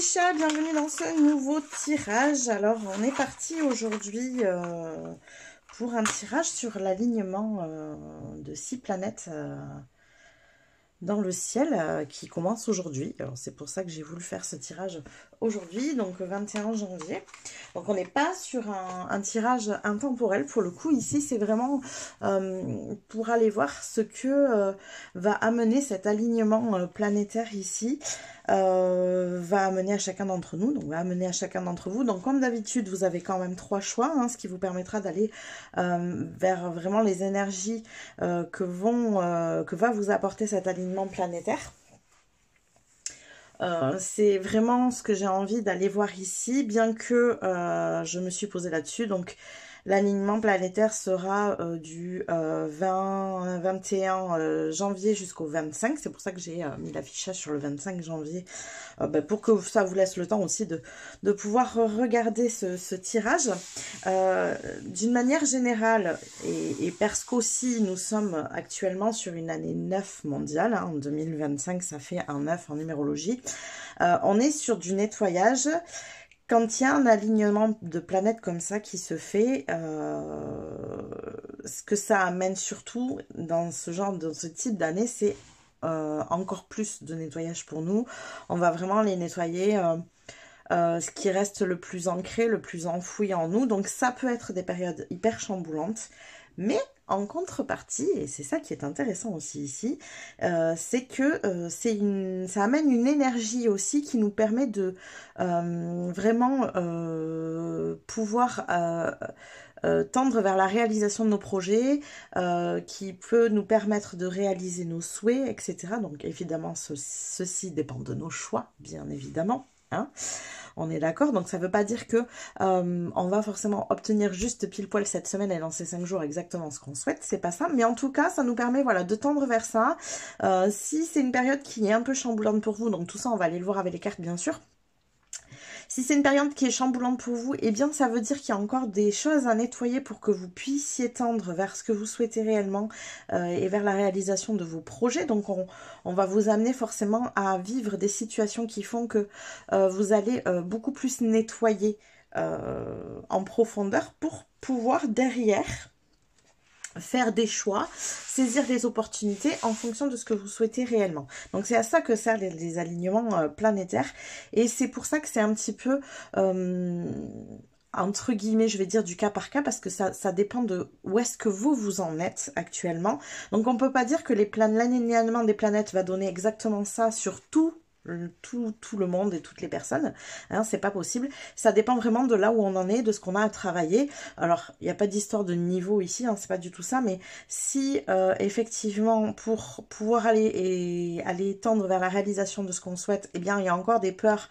chats, bienvenue dans ce nouveau tirage. Alors on est parti aujourd'hui pour un tirage sur l'alignement de 6 planètes dans le ciel qui commence aujourd'hui. Alors c'est pour ça que j'ai voulu faire ce tirage aujourd'hui, donc 21 janvier. Donc on n'est pas sur un tirage intemporel pour le coup. Ici c'est vraiment pour aller voir ce que va amener cet alignement planétaire ici. Va amener à chacun d'entre nous, donc va amener à chacun d'entre vous. Donc comme d'habitude, vous avez quand même 3 choix, hein, ce qui vous permettra d'aller vers vraiment les énergies que va vous apporter cet alignement planétaire. C'est vraiment ce que j'ai envie d'aller voir ici, bien que je me suis posée là-dessus. Donc l'alignement planétaire sera du 21 janvier jusqu'au 25. C'est pour ça que j'ai mis l'affichage sur le 25 janvier, pour que ça vous laisse le temps aussi de pouvoir regarder ce tirage. D'une manière générale, et parce qu'aussi nous sommes actuellement sur une année 9 mondiale, hein, en 2025 ça fait un 9 en numérologie, on est sur du nettoyage. Quand il y a un alignement de planètes comme ça qui se fait, ce que ça amène surtout dans ce type d'année, c'est encore plus de nettoyage pour nous. On va vraiment les nettoyer ce qui reste le plus ancré, le plus enfoui en nous. Donc ça peut être des périodes hyper chamboulantes, mais en contrepartie, et c'est ça qui est intéressant aussi ici, c'est que ça amène une énergie aussi qui nous permet de vraiment pouvoir tendre vers la réalisation de nos projets, qui peut nous permettre de réaliser nos souhaits, etc. Donc évidemment, ceci dépend de nos choix, bien évidemment. Hein, on est d'accord, donc ça ne veut pas dire que on va forcément obtenir juste pile poil cette semaine et dans ces 5 jours exactement ce qu'on souhaite, c'est pas ça, mais en tout cas ça nous permet voilà, de tendre vers ça. Si c'est une période qui est un peu chamboulante pour vous, donc tout ça on va aller le voir avec les cartes bien sûr. Si c'est une période qui est chamboulante pour vous, eh bien ça veut dire qu'il y a encore des choses à nettoyer pour que vous puissiez tendre vers ce que vous souhaitez réellement et vers la réalisation de vos projets. Donc on va vous amener forcément à vivre des situations qui font que vous allez beaucoup plus nettoyer en profondeur pour pouvoir derrière faire des choix, saisir les opportunités en fonction de ce que vous souhaitez réellement. Donc c'est à ça que servent les alignements planétaires, et c'est pour ça que c'est un petit peu entre guillemets, je vais dire du cas par cas, parce que ça dépend de où est-ce que vous en êtes actuellement. Donc on peut pas dire que l'alignement des planètes va donner exactement ça sur tout le monde et toutes les personnes, hein, c'est pas possible. Ça dépend vraiment de là où on en est, de ce qu'on a à travailler. Alors il n'y a pas d'histoire de niveau ici, hein, c'est pas du tout ça, mais si effectivement pour pouvoir aller tendre vers la réalisation de ce qu'on souhaite, eh bien il y a encore des peurs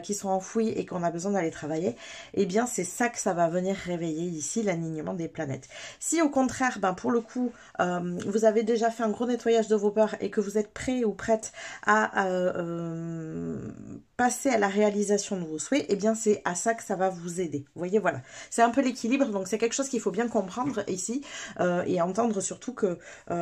qui sont enfouies et qu'on a besoin d'aller travailler, eh bien c'est ça que ça va venir réveiller ici, l'alignement des planètes. Si au contraire, ben pour le coup vous avez déjà fait un gros nettoyage de vos peurs et que vous êtes prêt ou prête à passer à la réalisation de vos souhaits, et bien c'est à ça que ça va vous aider. Vous voyez, voilà. C'est un peu l'équilibre, donc c'est quelque chose qu'il faut bien comprendre ici et entendre surtout que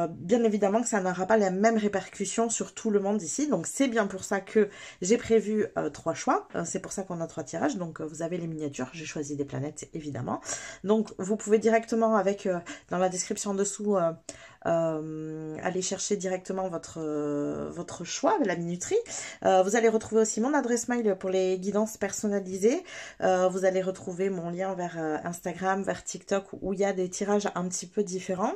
bien évidemment que ça n'aura pas la même répercussion sur tout le monde ici. Donc c'est bien pour ça que j'ai prévu 3 choix. C'est pour ça qu'on a 3 tirages. Donc vous avez les miniatures, j'ai choisi des planètes évidemment. Donc vous pouvez directement avec dans la description en dessous allez chercher directement votre choix, la minuterie. Vous allez retrouver aussi mon adresse mail pour les guidances personnalisées. Vous allez retrouver mon lien vers Instagram, vers TikTok, où il y a des tirages un petit peu différents.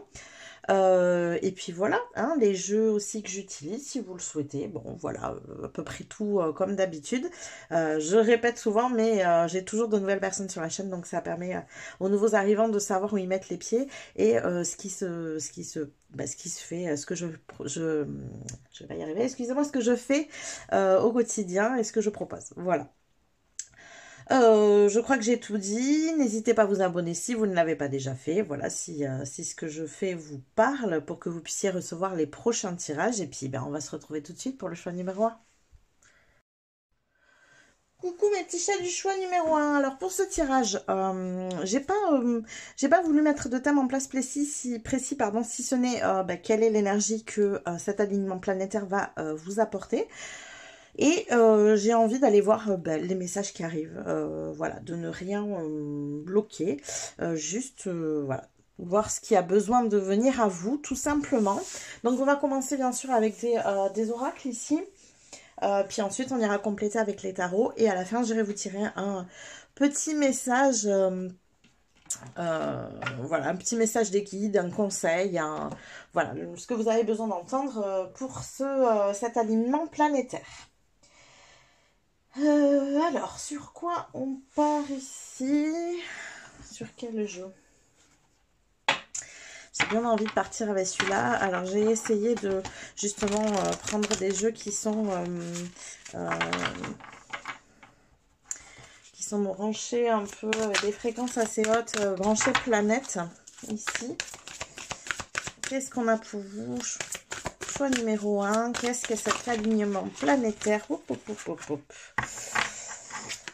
Et puis voilà, hein, les jeux aussi que j'utilise si vous le souhaitez. Bon voilà, à peu près tout comme d'habitude. Je répète souvent, mais j'ai toujours de nouvelles personnes sur la chaîne, donc ça permet aux nouveaux arrivants de savoir où ils mettent les pieds et ce qui se fait, ce que je vais y arriver, excusez-moi, ce que je fais au quotidien et ce que je propose. Voilà. Je crois que j'ai tout dit. N'hésitez pas à vous abonner si vous ne l'avez pas déjà fait. Voilà, si ce que je fais vous parle, pour que vous puissiez recevoir les prochains tirages. Et puis, ben, on va se retrouver tout de suite pour le choix numéro 1. Coucou mes petits chats du choix numéro 1. Alors pour ce tirage, j'ai pas voulu mettre de thème en place précis, si ce n'est quelle est l'énergie que cet alignement planétaire va vous apporter. Et j'ai envie d'aller voir ben, les messages qui arrivent. Voilà, de ne rien bloquer. Juste, voilà, voir ce qui a besoin de venir à vous, tout simplement. Donc, on va commencer bien sûr avec des oracles ici. Puis ensuite, on ira compléter avec les tarots. Et à la fin, j'irai vous tirer un petit message... voilà, un petit message des guides, un conseil, voilà, ce que vous avez besoin d'entendre pour cet alignement planétaire. Alors, sur quoi on part ici? Sur quel jeu? J'ai bien envie de partir avec celui-là. Alors, j'ai essayé de justement prendre des jeux qui sont branchés un peu avec des fréquences assez hautes, branchés planète ici. Qu'est-ce qu'on a pour vous? Choix numéro 1. Qu'est-ce que cet alignement planétaire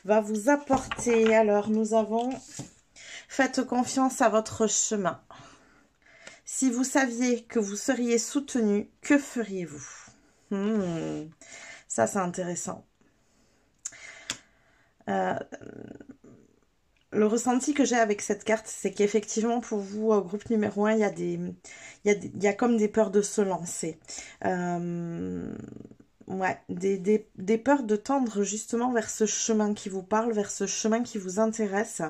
va vous apporter? Alors, nous avons... Faites confiance à votre chemin. Si vous saviez que vous seriez soutenu, que feriez-vous? Ça, c'est intéressant. Le ressenti que j'ai avec cette carte, c'est qu'effectivement, pour vous, groupe numéro 1, il y a comme des peurs de se lancer. Ouais, des peurs de tendre justement vers ce chemin qui vous parle, vers ce chemin qui vous intéresse.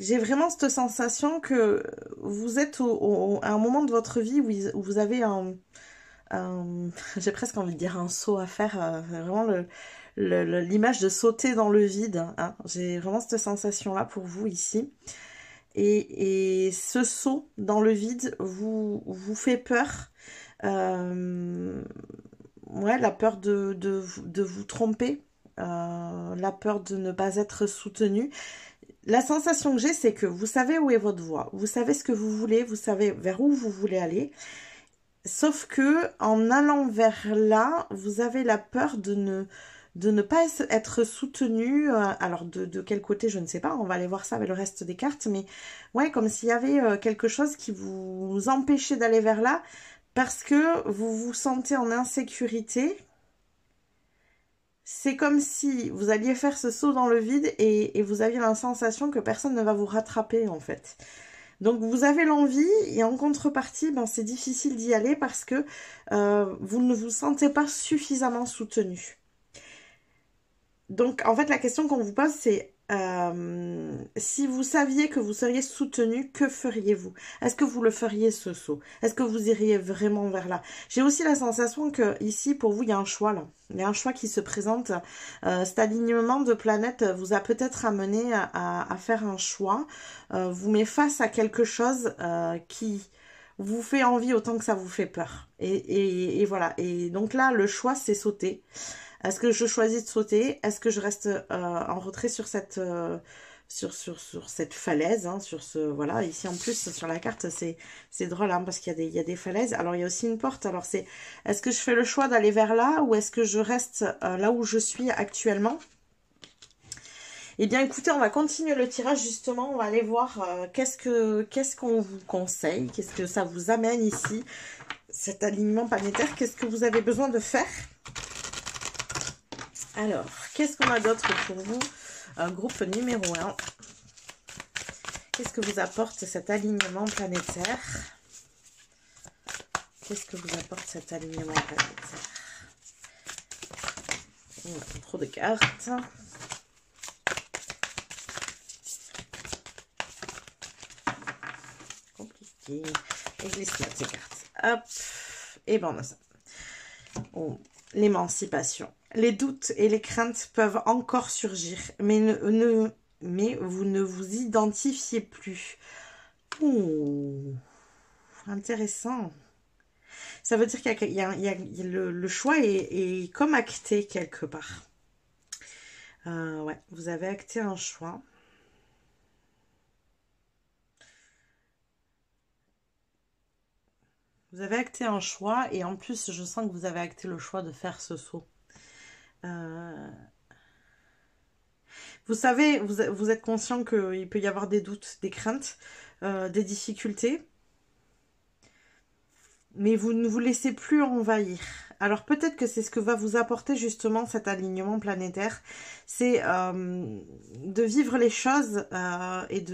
J'ai vraiment cette sensation que vous êtes à un moment de votre vie où vous avez j'ai presque envie de dire un saut à faire, vraiment l'image de sauter dans le vide, hein. J'ai vraiment cette sensation-là pour vous ici. Et ce saut dans le vide vous fait peur. Ouais, la peur de vous tromper, la peur de ne pas être soutenu. La sensation que j'ai, c'est que vous savez où est votre voie, vous savez ce que vous voulez, vous savez vers où vous voulez aller. Sauf que en allant vers là, vous avez la peur de ne pas être soutenu. Alors de quel côté, je ne sais pas, on va aller voir ça avec le reste des cartes. Mais ouais, comme s'il y avait quelque chose qui vous empêchait d'aller vers là parce que vous vous sentez en insécurité. C'est comme si vous alliez faire ce saut dans le vide et vous aviez la sensation que personne ne va vous rattraper en fait. Donc vous avez l'envie et en contrepartie, ben, c'est difficile d'y aller parce que vous ne vous sentez pas suffisamment soutenu. Donc en fait la question qu'on vous pose c'est si vous saviez que vous seriez soutenu, que feriez-vous? Est-ce que vous le feriez ce saut? Est-ce que vous iriez vraiment vers là? J'ai aussi la sensation que ici pour vous il y a un choix là. Il y a un choix qui se présente. Cet alignement de planètes vous a peut-être amené à faire un choix. Vous met face à quelque chose qui vous fait envie autant que ça vous fait peur. Et voilà. Et donc là, le choix, c'est sauter. Est-ce que je choisis de sauter? Est-ce que je reste en retrait sur cette... sur cette falaise, hein, sur ce, voilà, ici en plus sur la carte c'est drôle hein, parce qu'il y a des falaises, alors il y a aussi une porte, alors c'est, est-ce que je fais le choix d'aller vers là ou est-ce que je reste là où je suis actuellement? Eh bien écoutez, on va continuer le tirage justement, on va aller voir qu'est-ce qu'on vous conseille, qu'est-ce que ça vous amène ici, cet alignement planétaire, qu'est-ce que vous avez besoin de faire? Alors, qu'est-ce qu'on a d'autre pour vous? Groupe numéro 1. Qu'est-ce que vous apporte cet alignement planétaire? Qu'est-ce que vous apporte cet alignement planétaire? On a trop de cartes. Compliqué. Et je laisse là ces cartes. Hop. Et ben on a ça. Oh, l'émancipation. Les doutes et les craintes peuvent encore surgir, mais mais vous ne vous identifiez plus. Ouh, intéressant. Ça veut dire qu'il y a, le choix est comme acté quelque part. Ouais, vous avez acté un choix. Vous avez acté un choix et en plus, je sens que vous avez acté le choix de faire ce saut. Vous savez, vous êtes conscient qu'il peut y avoir des doutes, des craintes, des difficultés. mais vous ne vous laissez plus envahir. Alors peut-être que c'est ce que va vous apporter justement cet alignement planétaire, c'est de vivre les choses et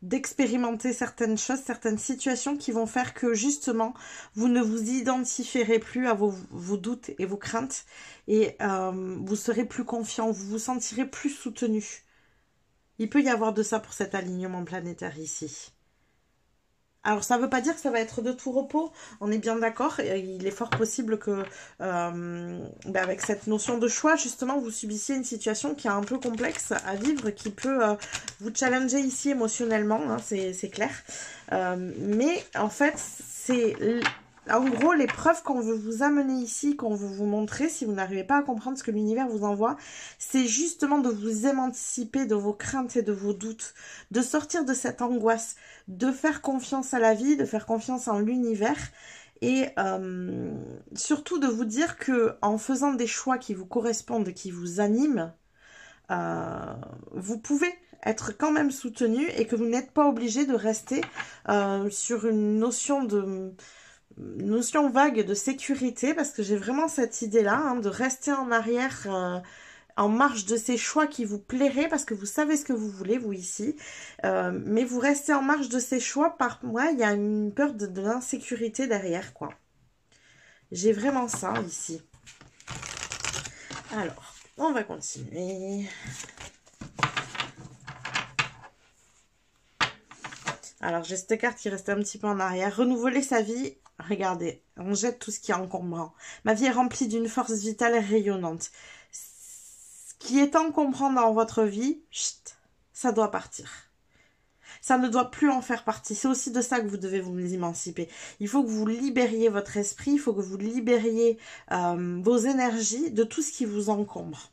d'expérimenter certaines choses, certaines situations qui vont faire que justement vous ne vous identifierez plus à vos doutes et vos craintes et vous serez plus confiant, vous vous sentirez plus soutenu. Il peut y avoir de ça pour cet alignement planétaire ici. Alors, ça ne veut pas dire que ça va être de tout repos, on est bien d'accord. Il est fort possible que, avec cette notion de choix, justement, vous subissiez une situation qui est un peu complexe à vivre, qui peut vous challenger ici émotionnellement, hein, c'est clair. Mais, en fait, c'est... En gros, les preuves qu'on veut vous amener ici, qu'on veut vous montrer, si vous n'arrivez pas à comprendre ce que l'univers vous envoie, c'est justement de vous émanciper de vos craintes et de vos doutes, de sortir de cette angoisse, de faire confiance à la vie, de faire confiance en l'univers et surtout de vous dire que en faisant des choix qui vous correspondent, qui vous animent, vous pouvez être quand même soutenu et que vous n'êtes pas obligé de rester sur une notion vague de sécurité, parce que j'ai vraiment cette idée-là, hein, de rester en arrière, en marge de ces choix qui vous plairaient, parce que vous savez ce que vous voulez, vous, ici. Mais vous restez en marge de ces choix, par moi, il y a une peur de l'insécurité derrière, quoi. J'ai vraiment ça, ici. Alors, on va continuer. Alors, j'ai cette carte qui reste un petit peu en arrière. Renouveler sa vie. Regardez, on jette tout ce qui est encombrant. Ma vie est remplie d'une force vitale rayonnante. Ce qui est encombrant dans votre vie, chut, ça doit partir. Ça ne doit plus en faire partie. C'est aussi de ça que vous devez vous émanciper. Il faut que vous libériez votre esprit, il faut que vous libériez vos énergies de tout ce qui vous encombre.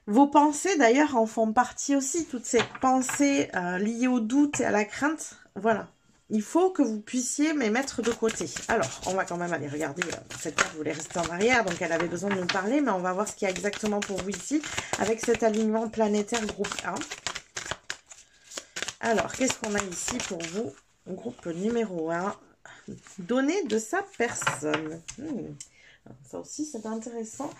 Vos pensées, d'ailleurs, en font partie aussi. Toutes ces pensées liées au doute et à la crainte, voilà. Il faut que vous puissiez les mettre de côté. Alors, on va quand même aller regarder. Cette carte voulait rester en arrière, donc elle avait besoin de nous parler. Mais on va voir ce qu'il y a exactement pour vous ici, avec cet alignement planétaire groupe 1. Alors, qu'est-ce qu'on a ici pour vous? Groupe numéro 1. Donner de sa personne. Ça aussi, c'est intéressant.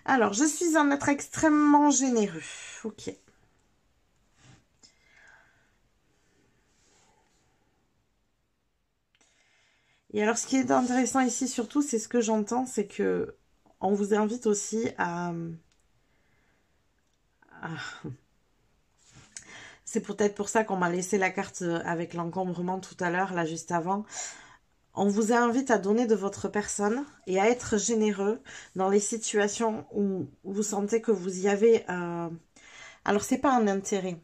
Alors, je suis un être extrêmement généreux. Ok. Et alors, ce qui est intéressant ici, surtout, c'est ce que j'entends, c'est que on vous invite aussi à... C'est peut-être pour ça qu'on m'a laissé la carte avec l'encombrement tout à l'heure, là, juste avant. On vous invite à donner de votre personne et à être généreux dans les situations où vous sentez que vous y avez... Alors, c'est pas un intérêt.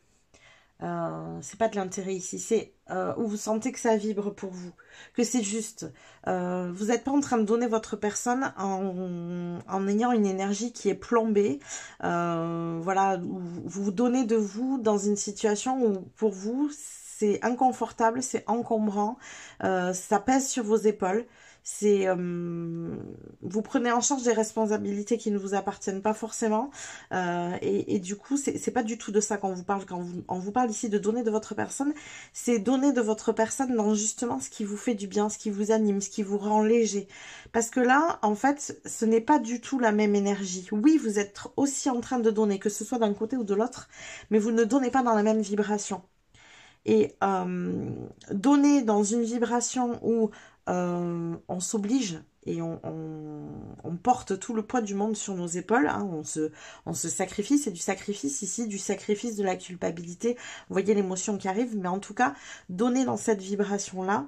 C'est pas de l'intérêt ici, c'est où vous sentez que ça vibre pour vous, que c'est juste. Vous n'êtes pas en train de donner votre personne en ayant une énergie qui est plombée. Voilà, vous vous donnez de vous dans une situation où pour vous c'est inconfortable, c'est encombrant, ça pèse sur vos épaules. C'est vous prenez en charge des responsabilités qui ne vous appartiennent pas forcément et du coup c'est pas du tout de ça qu'on vous parle quand on vous parle ici de donner de votre personne. C'est donner de votre personne dans justement ce qui vous fait du bien, ce qui vous anime, ce qui vous rend léger, parce que là en fait ce n'est pas du tout la même énergie. Oui, vous êtes aussi en train de donner, que ce soit d'un côté ou de l'autre, mais vous ne donnez pas dans la même vibration. Et donner dans une vibration où on s'oblige et on porte tout le poids du monde sur nos épaules, hein, on se sacrifie, c'est du sacrifice ici, du sacrifice de la culpabilité, vous voyez l'émotion qui arrive, mais en tout cas, donner dans cette vibration-là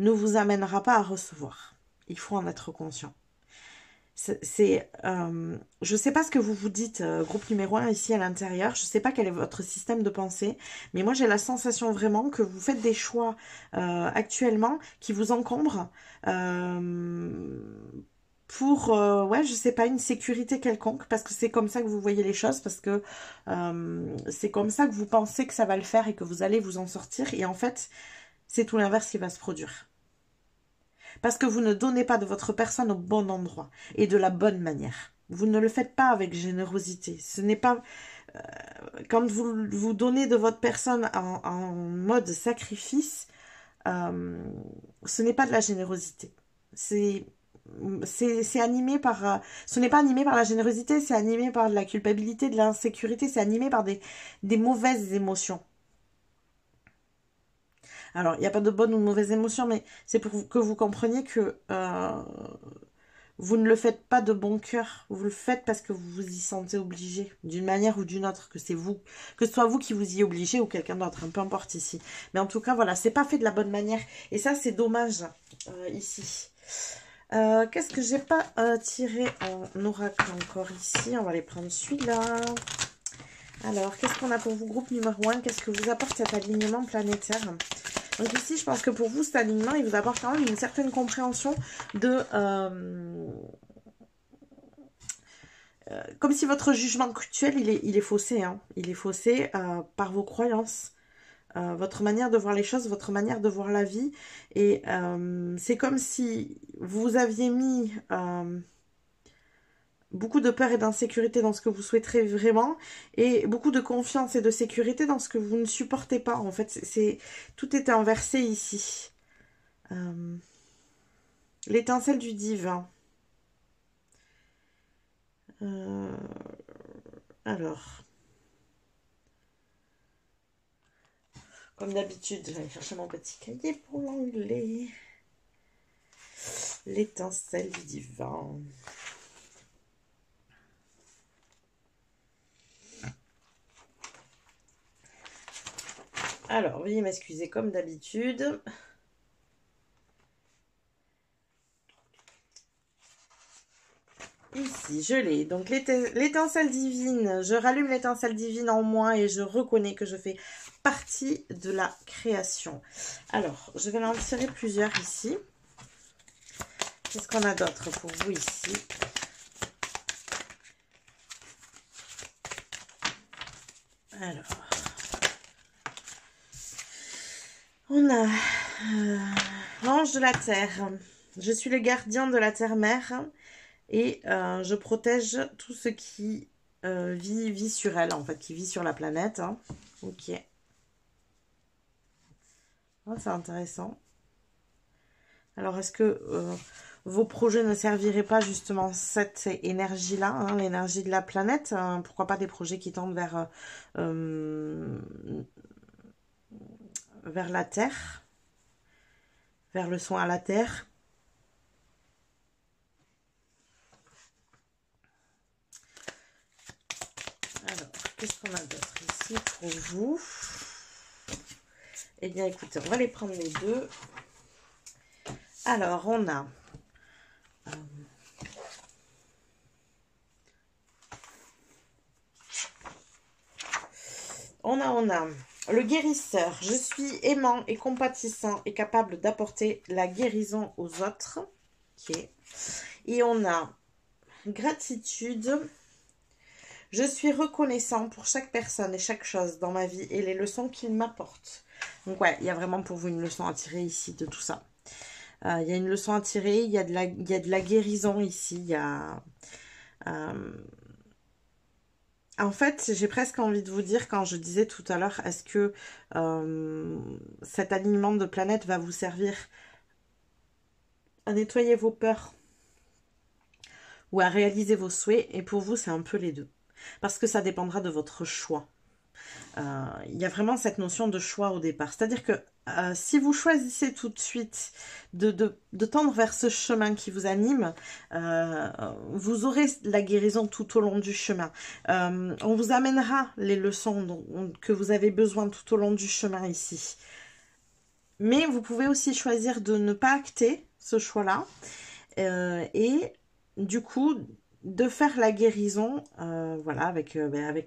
ne vous amènera pas à recevoir. Il faut en être conscient. Je ne sais pas ce que vous vous dites, groupe numéro 1 ici à l'intérieur, je ne sais pas quel est votre système de pensée, mais moi j'ai la sensation vraiment que vous faites des choix actuellement qui vous encombrent pour, ouais, je sais pas, une sécurité quelconque, parce que c'est comme ça que vous voyez les choses, parce que c'est comme ça que vous pensez que ça va le faire et que vous allez vous en sortir, et en fait, c'est tout l'inverse qui va se produire. Parce que vous ne donnez pas de votre personne au bon endroit et de la bonne manière. Vous ne le faites pas avec générosité. Ce n'est pas... quand vous vous donnez de votre personne en mode sacrifice, ce n'est pas de la générosité. C'est animé par... ce n'est pas animé par la générosité, c'est animé par de la culpabilité, de l'insécurité, c'est animé par des mauvaises émotions. Alors, il n'y a pas de bonnes ou de mauvaises émotions, mais c'est pour que vous compreniez que vous ne le faites pas de bon cœur. Vous le faites parce que vous vous y sentez obligé, d'une manière ou d'une autre, que c'est vous, que ce soit vous qui vous y obligez ou quelqu'un d'autre, peu importe ici. Mais en tout cas, voilà, c'est pas fait de la bonne manière. Et ça, c'est dommage ici. Qu'est-ce que j'ai pas tiré en oracle encore ici? On va les prendre celui-là. Alors, qu'est-ce qu'on a pour vous, groupe numéro 1? Qu'est-ce que vous apporte cet alignement planétaire? Donc ici, je pense que pour vous, cet alignement, il vous apporte quand même une certaine compréhension de... comme si votre jugement actuel, il est faussé. Hein. Il est faussé par vos croyances. Votre manière de voir les choses, votre manière de voir la vie. Et c'est comme si vous aviez mis beaucoup de peur et d'insécurité dans ce que vous souhaiterez vraiment, et beaucoup de confiance et de sécurité dans ce que vous ne supportez pas. En fait, tout est inversé ici. L'étincelle du divin. Alors... Comme d'habitude, je vais aller chercher mon petit cahier pour l'anglais. L'étincelle du divin. Alors, veuillez m'excuser comme d'habitude. Ici, je l'ai. Donc, l'étincelle divine. Je rallume l'étincelle divine en moi et je reconnais que je fais partie de la création. Alors, je vais en tirer plusieurs ici. Qu'est-ce qu'on a d'autre pour vous ici? Alors, on a l'ange de la terre. Je suis le gardien de la terre-mère et je protège tout ce qui vit sur elle, en fait, qui vit sur la planète. Hein. Ok. Oh, c'est intéressant. Alors, est-ce que vos projets ne serviraient pas justement cette énergie-là, hein, l'énergie de la planète? Hein, pourquoi pas des projets qui tendent vers la terre, vers le soin à la terre? Alors, qu'est-ce qu'on a d'autre ici pour vous? Eh bien, écoutez, on va les prendre les deux. Alors, on a... on a le guérisseur. Je suis aimant et compatissant et capable d'apporter la guérison aux autres. Ok. Et on a gratitude. Je suis reconnaissant pour chaque personne et chaque chose dans ma vie et les leçons qu'il m'apporte. Donc ouais, il y a vraiment pour vous une leçon à tirer ici de tout ça. Il y a une leçon à tirer, il y a de la guérison ici. Il y a... En fait, j'ai presque envie de vous dire, quand je disais tout à l'heure, est-ce que cet alignement de planète va vous servir à nettoyer vos peurs ou à réaliser vos souhaits? Et pour vous, c'est un peu les deux. Parce que ça dépendra de votre choix. Il y a vraiment cette notion de choix au départ. C'est-à-dire que si vous choisissez tout de suite de tendre vers ce chemin qui vous anime, vous aurez la guérison tout au long du chemin. On vous amènera les leçons que vous avez besoin tout au long du chemin ici. Mais vous pouvez aussi choisir de ne pas acter ce choix-là et du coup de faire la guérison voilà, avec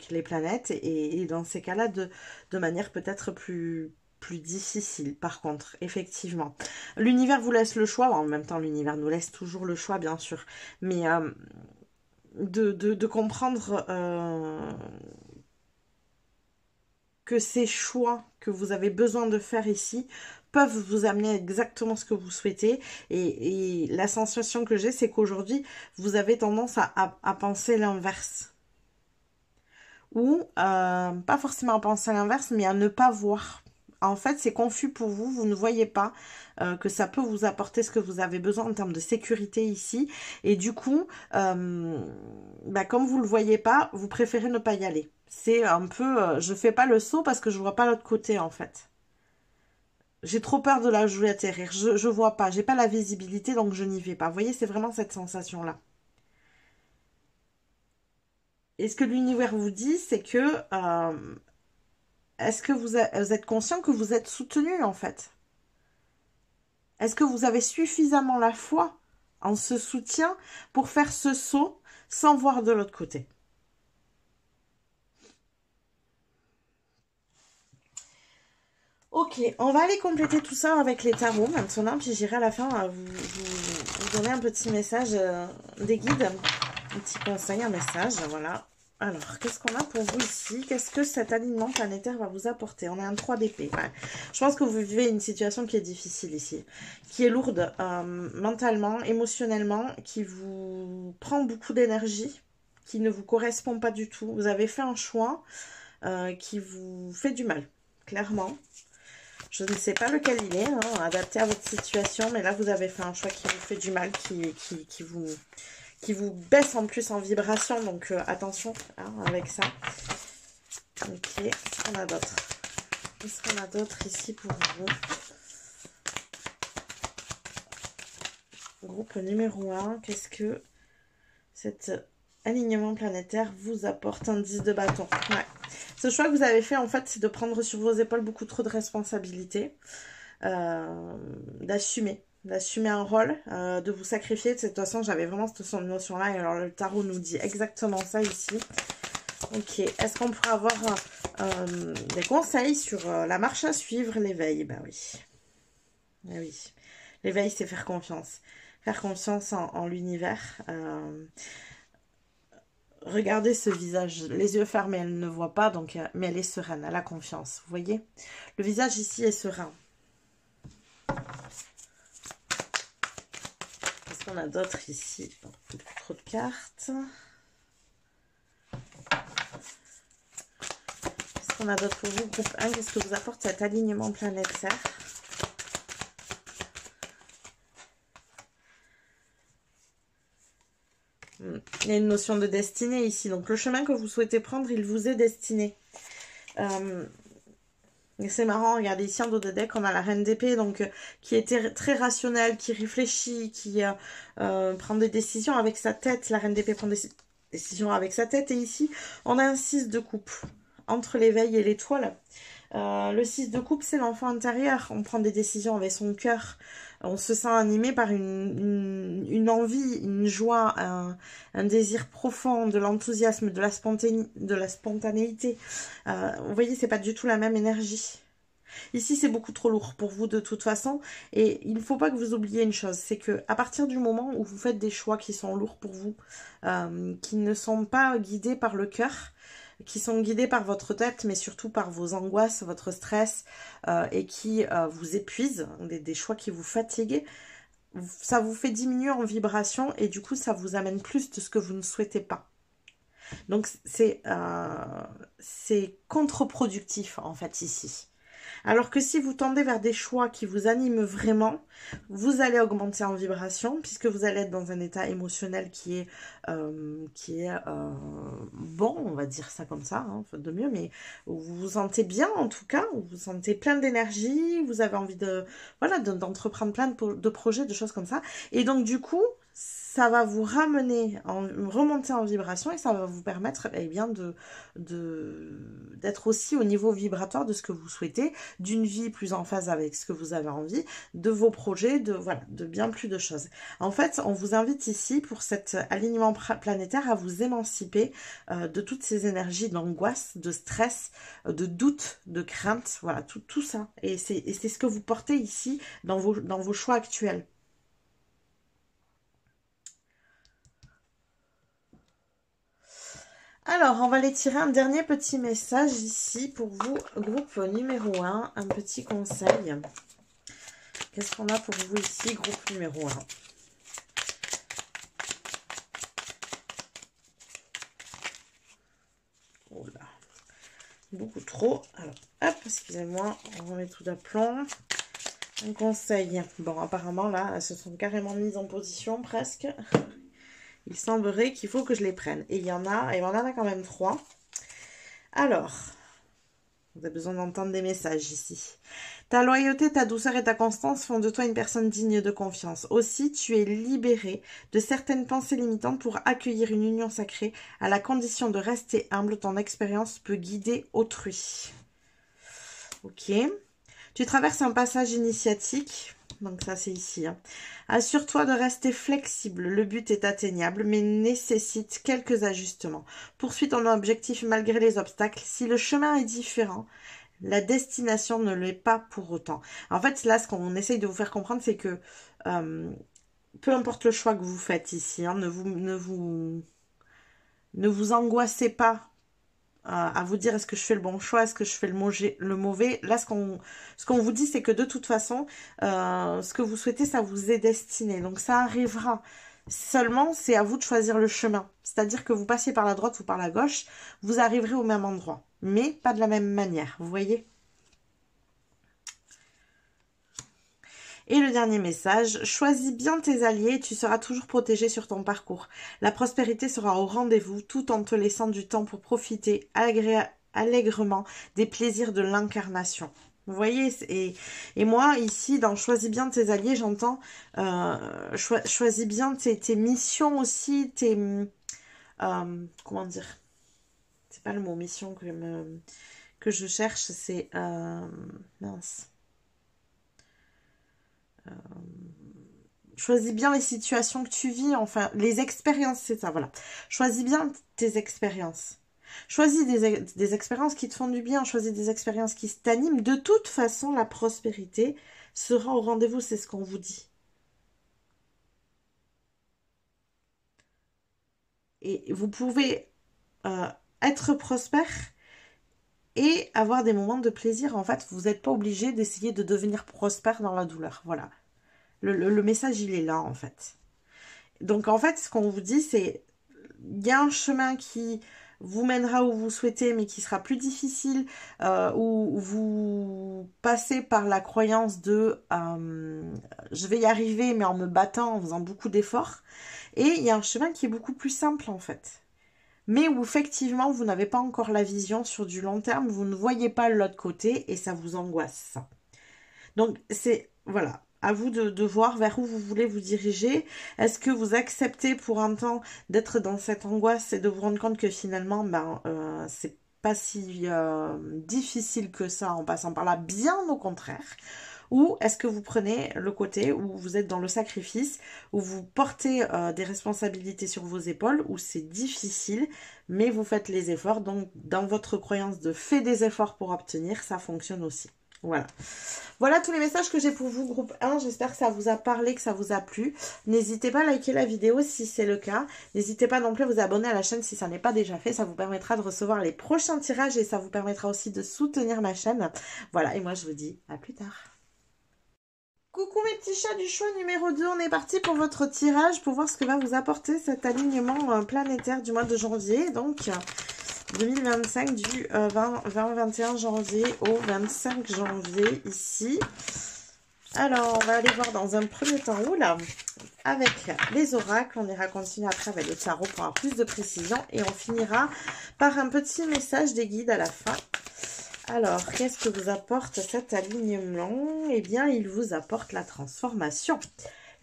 les planètes et dans ces cas-là de manière peut-être plus difficile. Par contre, effectivement, l'univers vous laisse le choix, en même temps l'univers nous laisse toujours le choix bien sûr, mais de comprendre que ces choix que vous avez besoin de faire ici peuvent vous amener exactement ce que vous souhaitez. Et la sensation que j'ai, c'est qu'aujourd'hui, vous avez tendance à penser l'inverse. ou pas forcément à penser à l'inverse, mais à ne pas voir. En fait, c'est confus pour vous, vous ne voyez pas que ça peut vous apporter ce que vous avez besoin en termes de sécurité ici. Et du coup, comme vous ne le voyez pas, vous préférez ne pas y aller. C'est un peu, je fais pas le saut parce que je vois pas l'autre côté en fait. J'ai trop peur de là où je vais atterrir. Je vois pas, j'ai pas la visibilité donc je n'y vais pas. Vous voyez, c'est vraiment cette sensation-là. Et ce que l'univers vous dit, c'est que est-ce que vous êtes conscient que vous êtes soutenu en fait? Est-ce que vous avez suffisamment la foi en ce soutien pour faire ce saut sans voir de l'autre côté? Ok, on va aller compléter tout ça avec les tarots maintenant, puis j'irai à la fin vous donner un petit message des guides, un petit conseil, un message, voilà. Alors, qu'est-ce qu'on a pour vous ici? Qu'est-ce que cet alignement planétaire va vous apporter? On a un 3 d'épée. Ouais. Je pense que vous vivez une situation qui est difficile ici, qui est lourde mentalement, émotionnellement, qui vous prend beaucoup d'énergie, qui ne vous correspond pas du tout. Vous avez fait un choix qui vous fait du mal, clairement. Je ne sais pas lequel il est, hein, adapté à votre situation, mais là, vous avez fait un choix qui vous fait du mal, qui vous baisse en plus en vibration, donc attention hein, avec ça. Ok, qu'est-ce qu'on a d'autre? Qu'est-ce qu'on a d'autre ici pour vous? Groupe numéro 1, qu'est-ce que cet alignement planétaire vous apporte? Un 10 de bâton. Ouais. Ce choix que vous avez fait, en fait, c'est de prendre sur vos épaules beaucoup trop de responsabilités, d'assumer un rôle, de vous sacrifier. De toute façon, j'avais vraiment cette notion-là, et alors le tarot nous dit exactement ça ici. Ok, est-ce qu'on pourrait avoir des conseils sur la marche à suivre, l'éveil? Ben oui. Eh oui. L'éveil, c'est faire confiance. Faire confiance en l'univers. Regardez ce visage, les yeux fermés, elle ne voit pas, donc, mais elle est sereine, elle a confiance, vous voyez? Le visage ici est serein. Qu'est-ce qu'on a d'autre ici? Plus trop de cartes. Qu'est-ce qu'on a d'autre pour vous? Groupe 1, qu'est-ce que vous apporte cet alignement planétaire? Il y a une notion de destinée ici. Donc, le chemin que vous souhaitez prendre, il vous est destiné. Et c'est marrant, regardez ici en dos de deck, on a la reine d'épée, donc qui est très rationnelle, qui réfléchit, qui prend des décisions avec sa tête. La reine d'épée prend des décisions avec sa tête. Et ici, on a un 6 de coupe entre l'éveil et l'étoile. Le 6 de coupe, c'est l'enfant intérieur. On prend des décisions avec son cœur. On se sent animé par une envie, une joie, un désir profond, de l'enthousiasme, de la spontanéité. Vous voyez, c'est pas du tout la même énergie. Ici, c'est beaucoup trop lourd pour vous de toute façon. Et il ne faut pas que vous oubliez une chose, c'est que à partir du moment où vous faites des choix qui sont lourds pour vous, qui ne sont pas guidés par le cœur, qui sont guidés par votre tête, mais surtout par vos angoisses, votre stress, et qui vous épuisent, des choix qui vous fatiguent, ça vous fait diminuer en vibration et du coup, ça vous amène plus de ce que vous ne souhaitez pas. Donc, c'est contre-productif, en fait, ici. Alors que si vous tendez vers des choix qui vous animent vraiment, vous allez augmenter en vibration puisque vous allez être dans un état émotionnel qui est bon, on va dire ça comme ça, hein, de mieux, mais vous vous sentez bien en tout cas, vous vous sentez plein d'énergie, vous avez envie de voilà d'entreprendre plein de projets, de choses comme ça. Et donc du coup, ça va vous ramener, remonter en vibration et ça va vous permettre eh bien, d'être aussi au niveau vibratoire de ce que vous souhaitez, d'une vie plus en phase avec ce que vous avez envie, de vos projets, de bien plus de choses. En fait, on vous invite ici pour cet alignement planétaire à vous émanciper de toutes ces énergies d'angoisse, de stress, de doute, de crainte, voilà, tout ça. Et c'est ce que vous portez ici dans vos choix actuels. Alors, on va aller tirer un dernier petit message ici pour vous, groupe numéro 1, un petit conseil. Qu'est-ce qu'on a pour vous ici, groupe numéro 1? Oh là, beaucoup trop. Alors, hop, excusez-moi, on remet tout d'aplomb. Un conseil. Bon, apparemment, là, elles se sont carrément mises en position, presque. Il semblerait qu'il faut que je les prenne. Et il y en a quand même 3. Alors, vous avez besoin d'entendre des messages ici. Ta loyauté, ta douceur et ta constance font de toi une personne digne de confiance. Aussi, tu es libéré de certaines pensées limitantes pour accueillir une union sacrée. À la condition de rester humble, ton expérience peut guider autrui. Ok. Tu traverses un passage initiatique. Donc ça, c'est ici. Hein. Assure-toi de rester flexible. Le but est atteignable, mais nécessite quelques ajustements. Poursuis ton objectif malgré les obstacles. Si le chemin est différent, la destination ne l'est pas pour autant. En fait, là, ce qu'on essaye de vous faire comprendre, c'est que peu importe le choix que vous faites ici, hein, ne vous angoissez pas à vous dire est-ce que je fais le bon choix, est-ce que je fais le mauvais. Là, ce qu'on vous dit, c'est que de toute façon, ce que vous souhaitez, ça vous est destiné. Donc, ça arrivera. Seulement, c'est à vous de choisir le chemin. C'est-à-dire que vous passiez par la droite ou par la gauche, vous arriverez au même endroit. Mais pas de la même manière, vous voyez ? Et le dernier message, choisis bien tes alliés et tu seras toujours protégé sur ton parcours. La prospérité sera au rendez-vous tout en te laissant du temps pour profiter allègrement des plaisirs de l'incarnation. Vous voyez, et moi, ici, dans choisis bien tes alliés, j'entends choisis bien tes missions aussi, comment dire, c'est pas le mot mission que je cherche, c'est mince. Choisis bien les situations que tu vis, enfin, les expériences, c'est ça, voilà. Choisis bien tes expériences. Choisis des expériences qui te font du bien, choisis des expériences qui t'animent. De toute façon, la prospérité sera au rendez-vous, c'est ce qu'on vous dit. Et vous pouvez être prospère et avoir des moments de plaisir. En fait, vous n'êtes pas obligé d'essayer de devenir prospère dans la douleur. Voilà. Le message, il est là, en fait. Donc, en fait, ce qu'on vous dit, c'est il y a un chemin qui vous mènera où vous souhaitez, mais qui sera plus difficile, où vous passez par la croyance de je vais y arriver, mais en me battant, en faisant beaucoup d'efforts. Et il y a un chemin qui est beaucoup plus simple, en fait. Mais où effectivement, vous n'avez pas encore la vision sur du long terme, vous ne voyez pas l'autre côté et ça vous angoisse. Donc, c'est, voilà, à vous de voir vers où vous voulez vous diriger. Est-ce que vous acceptez pour un temps d'être dans cette angoisse et de vous rendre compte que finalement, c'est pas si difficile que ça en passant par là, bien au contraire. Ou est-ce que vous prenez le côté où vous êtes dans le sacrifice, où vous portez des responsabilités sur vos épaules, où c'est difficile, mais vous faites les efforts. Donc, dans votre croyance de fait des efforts pour obtenir, ça fonctionne aussi. Voilà. Voilà tous les messages que j'ai pour vous, groupe 1. J'espère que ça vous a parlé, que ça vous a plu. N'hésitez pas à liker la vidéo si c'est le cas. N'hésitez pas non plus à vous abonner à la chaîne si ça n'est pas déjà fait. Ça vous permettra de recevoir les prochains tirages et ça vous permettra aussi de soutenir ma chaîne. Voilà, et moi je vous dis à plus tard. Coucou mes petits chats du choix numéro 2, on est parti pour votre tirage pour voir ce que va vous apporter cet alignement planétaire du mois de janvier. Donc 2025 du 21 janvier au 25 janvier ici. Alors, on va aller voir dans un premier temps où là, avec les oracles, on ira continuer après avec le tarot pour avoir plus de précision et on finira par un petit message des guides à la fin. Alors, qu'est-ce que vous apporte cet alignement? Eh bien, il vous apporte la transformation.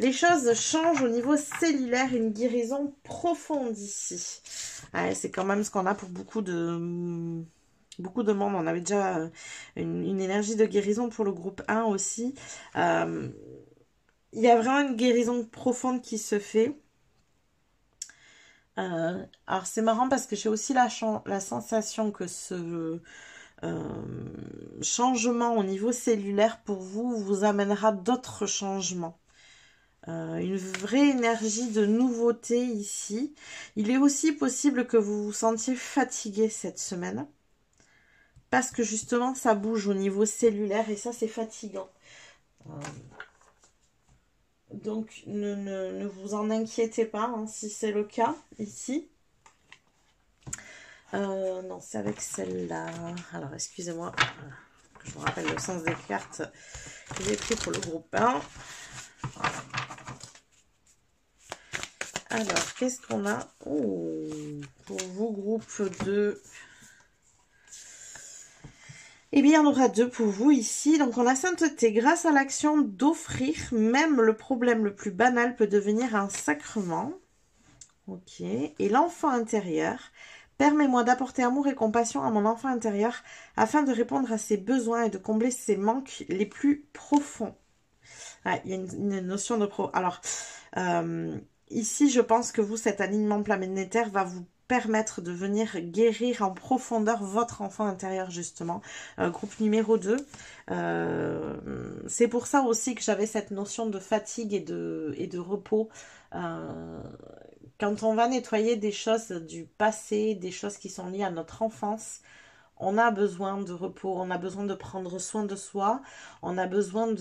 Les choses changent au niveau cellulaire, une guérison profonde ici. Ouais, c'est quand même ce qu'on a pour beaucoup de monde. On avait déjà une énergie de guérison pour le groupe 1 aussi. Il y a vraiment une guérison profonde qui se fait. Alors, c'est marrant parce que j'ai aussi la sensation que ce changement au niveau cellulaire pour vous vous amènera d'autres changements. Une vraie énergie de nouveauté ici. Il est aussi possible que vous vous sentiez fatigué cette semaine. Parce que justement, ça bouge au niveau cellulaire et ça, c'est fatigant. Donc, ne vous en inquiétez pas hein, si c'est le cas ici. Non, c'est avec celle-là. Alors, excusez-moi, que je me rappelle le sens des cartes que j'ai pris pour le groupe 1. Alors, qu'est-ce qu'on a? Oh, pour vous, groupe 2. Eh bien, il y en aura 2 pour vous ici. Donc, on a sainteté. Grâce à l'action d'offrir, même le problème le plus banal peut devenir un sacrement. Ok. Et l'enfant intérieur. Permets-moi d'apporter amour et compassion à mon enfant intérieur afin de répondre à ses besoins et de combler ses manques les plus profonds. Ah, il y a une notion de pro. Alors, ici, je pense que vous, cet alignement planétaire va vous permettre de venir guérir en profondeur votre enfant intérieur, justement. Groupe numéro 2. C'est pour ça aussi que j'avais cette notion de fatigue et de repos. Quand on va nettoyer des choses du passé, des choses qui sont liées à notre enfance, on a besoin de repos, on a besoin de prendre soin de soi, on a besoin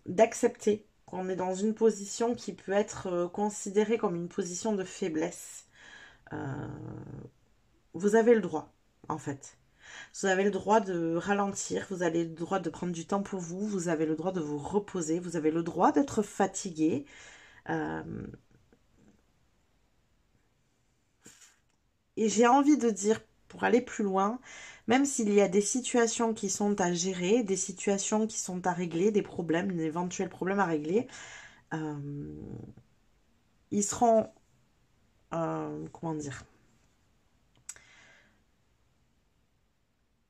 d'accepter qu'on est dans une position qui peut être considérée comme une position de faiblesse. Vous avez le droit, en fait. Vous avez le droit de ralentir, vous avez le droit de prendre du temps pour vous, vous avez le droit de vous reposer, vous avez le droit d'être fatigué. Et j'ai envie de dire, pour aller plus loin, même s'il y a des situations qui sont à gérer, des situations qui sont à régler, des problèmes, d'éventuels problèmes à régler, ils seront, comment dire,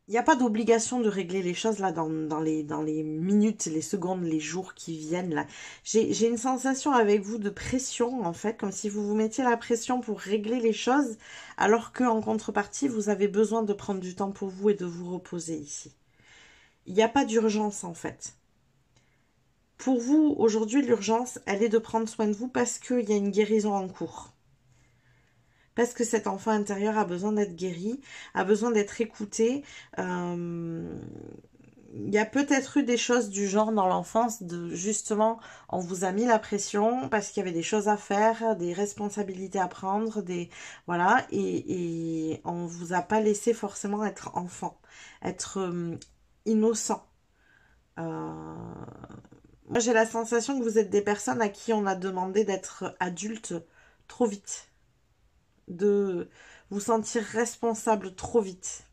il n'y a pas d'obligation de régler les choses là dans les minutes, les secondes, les jours qui viennent là. J'ai une sensation avec vous de pression en fait, comme si vous vous mettiez la pression pour régler les choses, alors que en contrepartie, vous avez besoin de prendre du temps pour vous et de vous reposer ici. Il n'y a pas d'urgence en fait. Pour vous, aujourd'hui, l'urgence, elle est de prendre soin de vous parce qu'il y a une guérison en cours. Parce que cet enfant intérieur a besoin d'être guéri, a besoin d'être écouté. Il y a peut-être eu des choses du genre dans l'enfance, de justement, on vous a mis la pression parce qu'il y avait des choses à faire, des responsabilités à prendre, voilà, et on vous a pas laissé forcément être enfant, être innocent. Moi, j'ai la sensation que vous êtes des personnes à qui on a demandé d'être adulte trop vite, de vous sentir responsable trop vite.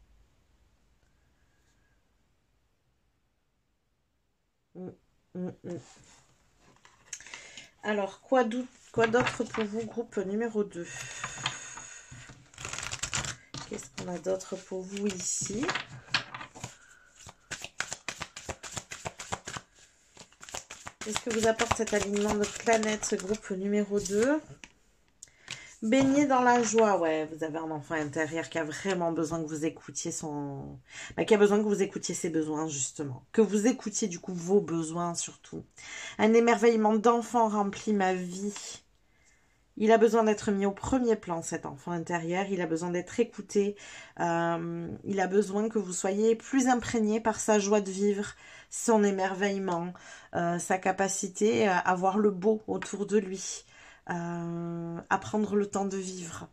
Mm, mm, mm. Alors, quoi d'autre pour vous, groupe numéro 2? Qu'est-ce qu'on a d'autre pour vous ici? Qu'est-ce que vous apporte cet alignement de planète, groupe numéro 2? Baigner dans la joie, ouais, vous avez un enfant intérieur qui a vraiment besoin que vous écoutiez qui a besoin que vous écoutiez ses besoins, justement. Que vous écoutiez, du coup, vos besoins, surtout. Un émerveillement d'enfant remplit ma vie. Il a besoin d'être mis au premier plan, cet enfant intérieur. Il a besoin d'être écouté. Il a besoin que vous soyez plus imprégné par sa joie de vivre, son émerveillement, sa capacité à voir le beau autour de lui, à prendre le temps de vivre.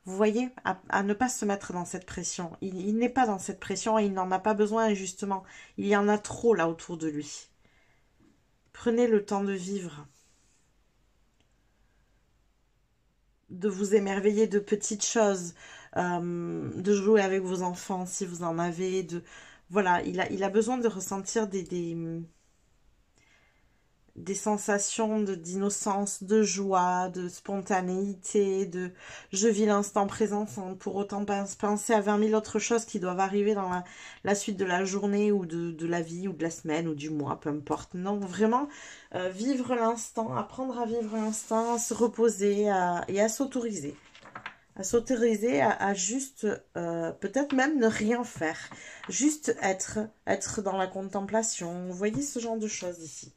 Vous voyez, à ne pas se mettre dans cette pression. Il n'est pas dans cette pression et il n'en a pas besoin, justement. Il y en a trop là autour de lui. Prenez le temps de vivre. De vous émerveiller de petites choses, de jouer avec vos enfants si vous en avez, voilà, il a besoin de ressentir des sensations d'innocence, de joie, de spontanéité, de je vis l'instant présent sans pour autant penser à 20 000 autres choses qui doivent arriver dans la suite de la journée ou de la vie ou de la semaine ou du mois, peu importe. Non, vraiment vivre l'instant, apprendre à vivre l'instant, à se reposer et à s'autoriser. À s'autoriser à juste, peut-être même ne rien faire. Juste être dans la contemplation. Vous voyez ce genre de choses ici.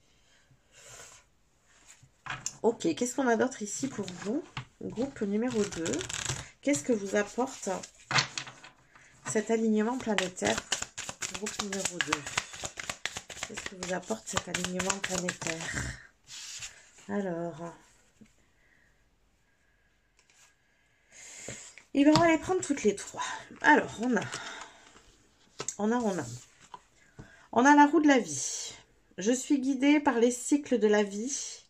Ok, qu'est-ce qu'on a d'autre ici pour vous? Groupe numéro 2. Qu'est-ce que vous apporte cet alignement planétaire? Groupe numéro 2. Qu'est-ce que vous apporte cet alignement planétaire? Alors, Et bien, on va les prendre toutes les trois. Alors, on a la roue de la vie. Je suis guidée par les cycles de la vie.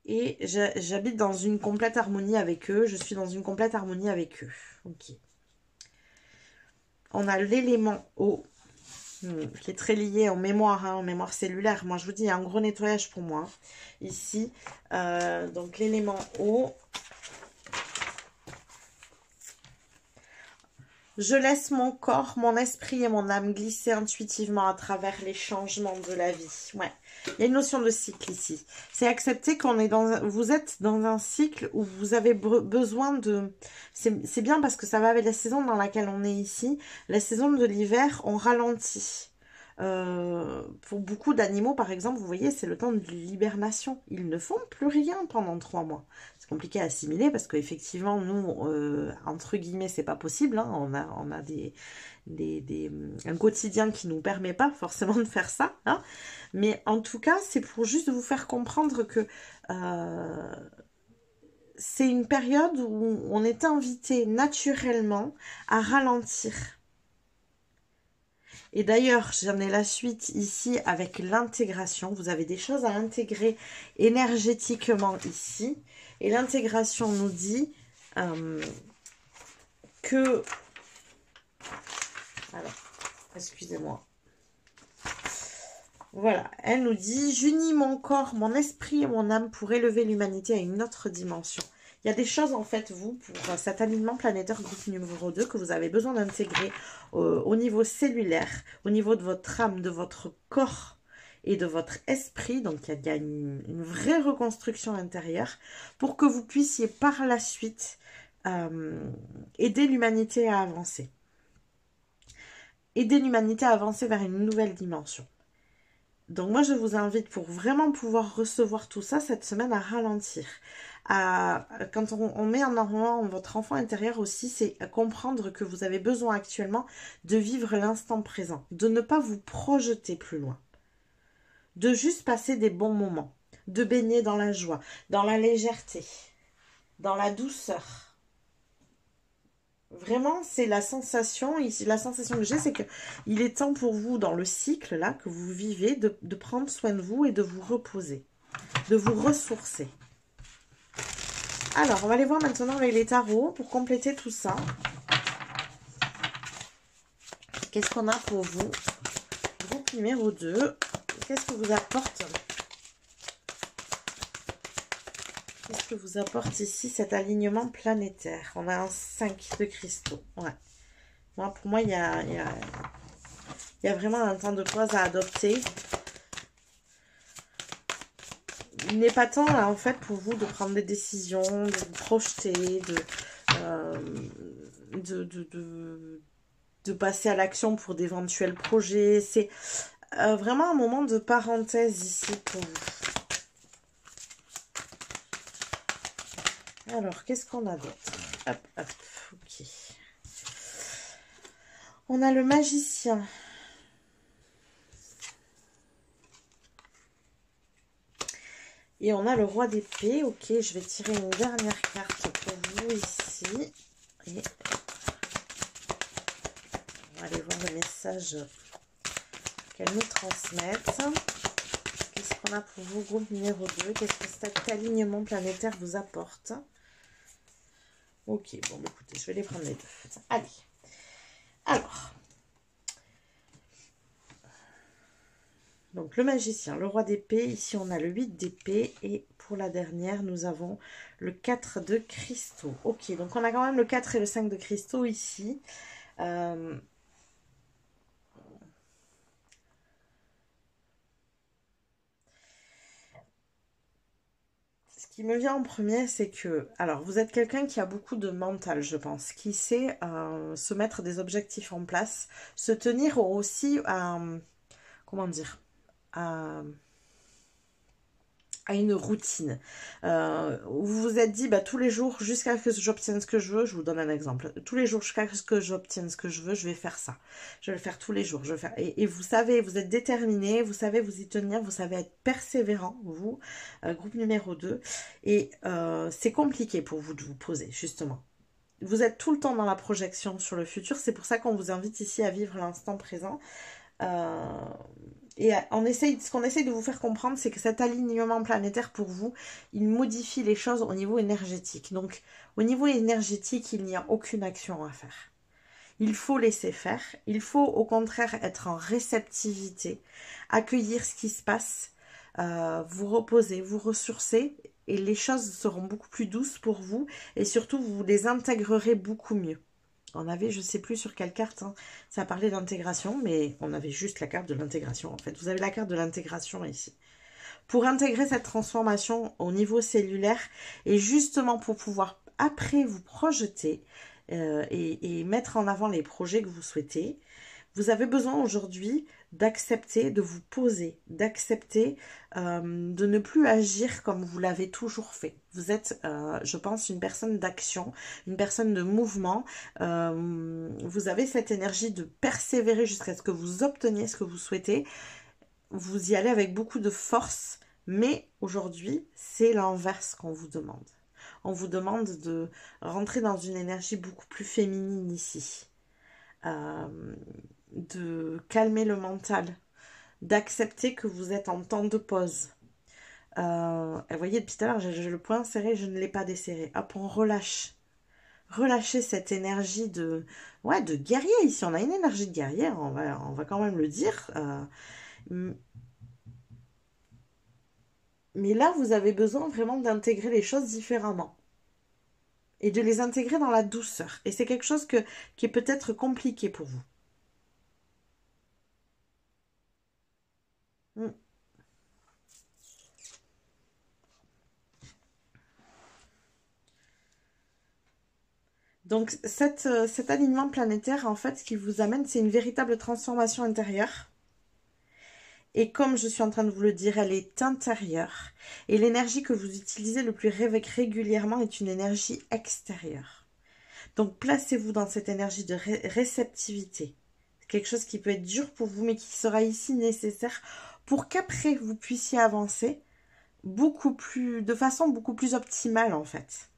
Et j'habite dans une complète harmonie avec eux. Je suis dans une complète harmonie avec eux. Ok. On a l'élément eau. Qui est très lié en mémoire, hein, en mémoire cellulaire. Moi, je vous dis, il y a un gros nettoyage pour moi. Ici. Donc, l'élément eau. Je laisse mon corps, mon esprit et mon âme glisser intuitivement à travers les changements de la vie. Ouais. Il y a une notion de cycle ici. C'est accepter qu'on est vous êtes dans un cycle où vous avez besoin de... C'est bien parce que ça va avec la saison dans laquelle on est ici. La saison de l'hiver, on ralentit. Pour beaucoup d'animaux, par exemple, vous voyez, c'est le temps de l'hibernation. Ils ne font plus rien pendant 3 mois. C'est compliqué à assimiler parce qu'effectivement, nous, entre guillemets, c'est pas possible. Hein. On a un quotidien qui nous permet pas forcément de faire ça. Hein. Mais en tout cas, c'est pour juste vous faire comprendre que c'est une période où on est invité naturellement à ralentir. Et d'ailleurs, j'en ai la suite ici avec l'intégration. Vous avez des choses à intégrer énergétiquement ici. Et l'intégration nous dit que... Alors, excusez-moi. Voilà, elle nous dit « J'unis mon corps, mon esprit et mon âme pour élever l'humanité à une autre dimension. » Il y a des choses, en fait, vous, pour cet alignement planétaire groupe numéro 2, que vous avez besoin d'intégrer au niveau cellulaire, au niveau de votre âme, de votre corps et de votre esprit. Donc, il y a une vraie reconstruction intérieure pour que vous puissiez par la suite aider l'humanité à avancer. Aider l'humanité à avancer vers une nouvelle dimension. Donc, moi, je vous invite pour vraiment pouvoir recevoir tout ça cette semaine à ralentir. Quand on met en avant votre enfant intérieur aussi, c'est comprendre que vous avez besoin actuellement de vivre l'instant présent, de ne pas vous projeter plus loin, de juste passer des bons moments, de baigner dans la joie, dans la légèreté, dans la douceur. Vraiment, c'est la sensation, ici, la sensation que j'ai, c'est qu'il est temps pour vous, dans le cycle là que vous vivez, de prendre soin de vous et de vous reposer, de vous ressourcer. Alors, on va aller voir maintenant avec les tarots pour compléter tout ça. Qu'est-ce qu'on a pour vous? Groupe numéro 2. Qu'est-ce que vous apporte? Qu'est-ce que vous apporte ici cet alignement planétaire? On a un 5 de cristaux. Ouais. Moi, pour moi, il y a vraiment un temps de pause à adopter. Il n'est pas temps, là, en fait, pour vous de prendre des décisions, de vous projeter, de passer à l'action pour d'éventuels projets. C'est vraiment un moment de parenthèse ici pour vous. Alors, qu'est-ce qu'on a d'autre? Hop, hop, ok. On a le magicien. Et on a le roi d'épée. Ok, je vais tirer une dernière carte pour vous ici. Et on va aller voir le message qu'elle nous transmette. Qu'est-ce qu'on a pour vous, groupe numéro 2? Qu'est-ce que cet alignement planétaire vous apporte? Ok, bon, écoutez, je vais les prendre les deux. Allez. Alors. Donc, le magicien, le roi d'épée. Ici, on a le 8 d'épée. Et pour la dernière, nous avons le 4 de cristaux. Ok, donc on a quand même le 4 et le 5 de cristaux ici. Ce qui me vient en premier, c'est que... Alors, vous êtes quelqu'un qui a beaucoup de mental, je pense. Qui sait se mettre des objectifs en place. Se tenir aussi à... comment dire à à une routine. Vous vous êtes dit, bah, tous les jours, jusqu'à ce que j'obtienne ce que je veux, je vous donne un exemple. Tous les jours, jusqu'à ce que j'obtienne ce que je veux, je vais faire ça. Je vais le faire tous les jours. Je vais faire... et vous savez, vous êtes déterminé, vous savez vous y tenir, vous savez être persévérant, vous, groupe numéro 2. Et c'est compliqué pour vous de vous poser, justement. Vous êtes tout le temps dans la projection sur le futur. C'est pour ça qu'on vous invite ici à vivre l'instant présent. Et ce qu'on essaye de vous faire comprendre, c'est que cet alignement planétaire pour vous, il modifie les choses au niveau énergétique. Donc, au niveau énergétique, il n'y a aucune action à faire. Il faut laisser faire. Il faut au contraire être en réceptivité, accueillir ce qui se passe, vous reposer, vous ressourcer, et les choses seront beaucoup plus douces pour vous, et surtout, vous les intégrerez beaucoup mieux. On avait, je ne sais plus sur quelle carte, hein, ça parlait d'intégration, mais on avait juste la carte de l'intégration en fait. Vous avez la carte de l'intégration ici. Pour intégrer cette transformation au niveau cellulaire et justement pour pouvoir après vous projeter et mettre en avant les projets que vous souhaitez, vous avez besoin aujourd'hui d'accepter, de vous poser, d'accepter de ne plus agir comme vous l'avez toujours fait. Vous êtes, je pense, une personne d'action, une personne de mouvement. Vous avez cette énergie de persévérer jusqu'à ce que vous obteniez ce que vous souhaitez. Vous y allez avec beaucoup de force, mais aujourd'hui, c'est l'inverse qu'on vous demande. On vous demande de rentrer dans une énergie beaucoup plus féminine ici. De calmer le mental, d'accepter que vous êtes en temps de pause. Vous voyez, depuis tout à l'heure, j'ai le poing serré, je ne l'ai pas desserré. Hop, on relâche. Relâchez cette énergie de guerrier ici. On a une énergie de guerrière, on va quand même le dire. Mais là, vous avez besoin vraiment d'intégrer les choses différemment. Et de les intégrer dans la douceur. Et c'est quelque chose qui est peut-être compliqué pour vous. Donc cet alignement planétaire, en fait, ce qui vous amène, c'est une véritable transformation intérieure. Et comme je suis en train de vous le dire, elle est intérieure. Et l'énergie que vous utilisez le plus régulièrement est une énergie extérieure. Donc placez-vous dans cette énergie de réceptivité. C'est quelque chose qui peut être dur pour vous, mais qui sera ici nécessaire pour qu'après vous puissiez avancer de façon beaucoup plus optimale en fait.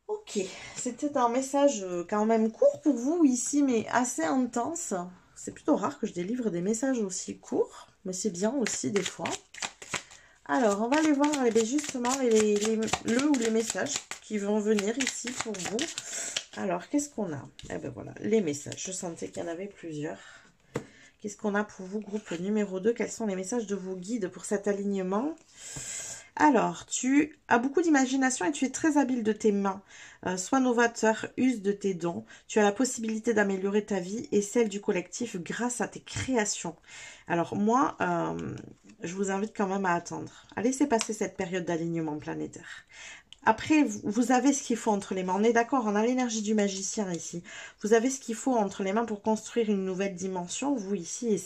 Ok, c'était un message quand même court pour vous ici, mais assez intense. C'est plutôt rare que je délivre des messages aussi courts, mais c'est bien aussi des fois. Alors, on va aller voir justement le ou les messages qui vont venir ici pour vous. Alors, qu'est-ce qu'on a? Eh ben voilà, les messages. Je sentais qu'il y en avait plusieurs. Qu'est-ce qu'on a pour vous, groupe numéro 2? Quels sont les messages de vos guides pour cet alignement? Alors, tu as beaucoup d'imagination et tu es très habile de tes mains. Sois novateur, use de tes dons. Tu as la possibilité d'améliorer ta vie et celle du collectif grâce à tes créations. Alors moi, je vous invite quand même à attendre, à laisser passer cette période d'alignement planétaire. Après, vous avez ce qu'il faut entre les mains. On est d'accord, on a l'énergie du magicien ici. Vous avez ce qu'il faut entre les mains pour construire une nouvelle dimension, vous ici,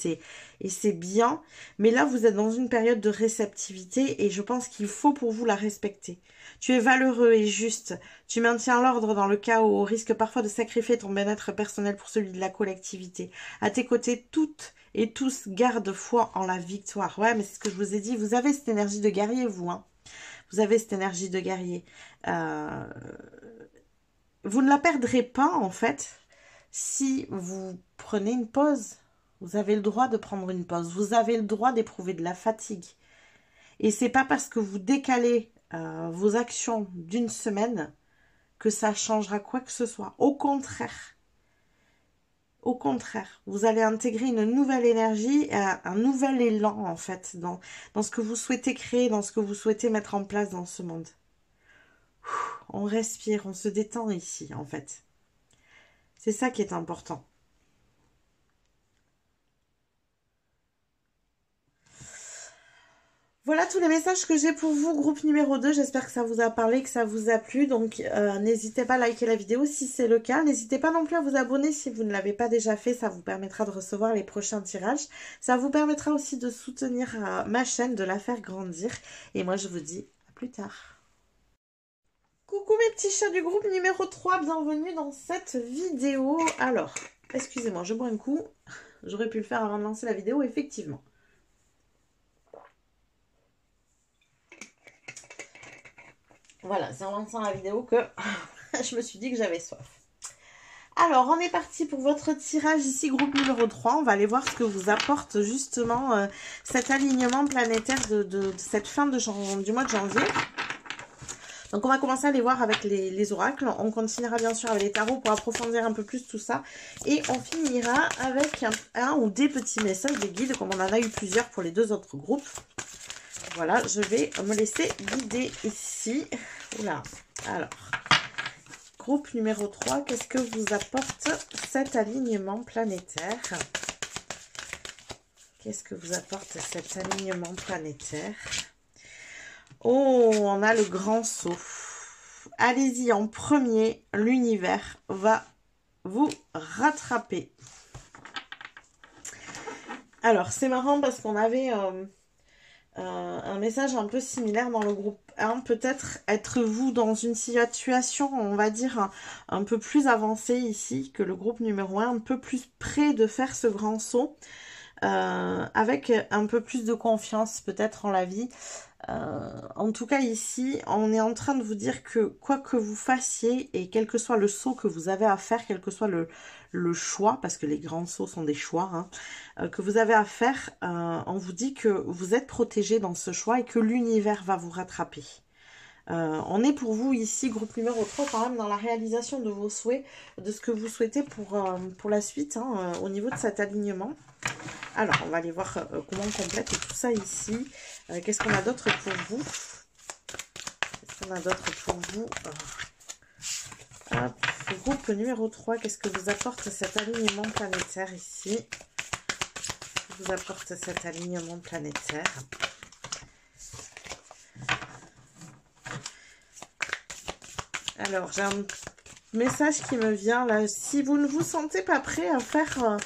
et c'est bien. Mais là, vous êtes dans une période de réceptivité et je pense qu'il faut pour vous la respecter. Tu es valeureux et juste. Tu maintiens l'ordre dans le chaos, au risque parfois de sacrifier ton bien-être personnel pour celui de la collectivité. À tes côtés, toutes et tous gardent foi en la victoire. Ouais, mais c'est ce que je vous ai dit. Vous avez cette énergie de guerrier, vous, hein. Vous avez cette énergie de guerrier. Vous ne la perdrez pas, en fait, si vous prenez une pause. Vous avez le droit de prendre une pause. Vous avez le droit d'éprouver de la fatigue. Et c'est pas parce que vous décalez vos actions d'une semaine que ça changera quoi que ce soit. Au contraire. Au contraire, vous allez intégrer une nouvelle énergie, un nouvel élan en fait, dans ce que vous souhaitez créer, dans ce que vous souhaitez mettre en place dans ce monde. On respire, on se détend ici en fait. C'est ça qui est important. Voilà tous les messages que j'ai pour vous, groupe numéro 2. J'espère que ça vous a parlé, que ça vous a plu. Donc, n'hésitez pas à liker la vidéo si c'est le cas. N'hésitez pas non plus à vous abonner si vous ne l'avez pas déjà fait. Ça vous permettra de recevoir les prochains tirages. Ça vous permettra aussi de soutenir ma chaîne, de la faire grandir. Et moi, je vous dis à plus tard. Coucou mes petits chats du groupe numéro 3. Bienvenue dans cette vidéo. Alors, excusez-moi, je bois un coup. J'aurais pu le faire avant de lancer la vidéo, effectivement. Voilà, c'est en lançant la vidéo que je me suis dit que j'avais soif. Alors, on est parti pour votre tirage ici, groupe numéro 3. On va aller voir ce que vous apporte justement cet alignement planétaire de cette fin du mois de janvier. Donc, on va commencer à aller voir avec les oracles. On continuera bien sûr avec les tarots pour approfondir un peu plus tout ça. Et on finira avec un ou des petits messages des guides, comme on en a eu plusieurs pour les deux autres groupes. Voilà, je vais me laisser guider ici. Oula, alors, groupe numéro 3, qu'est-ce que vous apporte cet alignement planétaire? Qu'est-ce que vous apporte cet alignement planétaire? Oh, on a le grand saut. Allez-y, en premier, l'univers va vous rattraper. Alors, c'est marrant parce qu'on avait... un message un peu similaire dans le groupe 1, peut-être êtes-vous dans une situation, on va dire, un peu plus avancée ici que le groupe numéro 1, un peu plus près de faire ce grand saut, avec un peu plus de confiance peut-être en la vie. En tout cas ici, on est en train de vous dire que quoi que vous fassiez, et quel que soit le saut que vous avez à faire, quel que soit le choix, parce que les grands sauts sont des choix, hein, que vous avez à faire, on vous dit que vous êtes protégé dans ce choix et que l'univers va vous rattraper. On est pour vous ici, groupe numéro 3, quand même dans la réalisation de vos souhaits, de ce que vous souhaitez pour la suite, hein, au niveau de cet alignement. Alors, on va aller voir comment on complète tout ça ici. Qu'est-ce qu'on a d'autre pour vous? Qu'est-ce qu'on a d'autre pour vous? Hop, groupe numéro 3, qu'est-ce que vous apporte cet alignement planétaire ici? Qu'est-ce que vous apporte cet alignement planétaire? Alors, j'ai un message qui me vient là. Si vous ne vous sentez pas prêt à faire...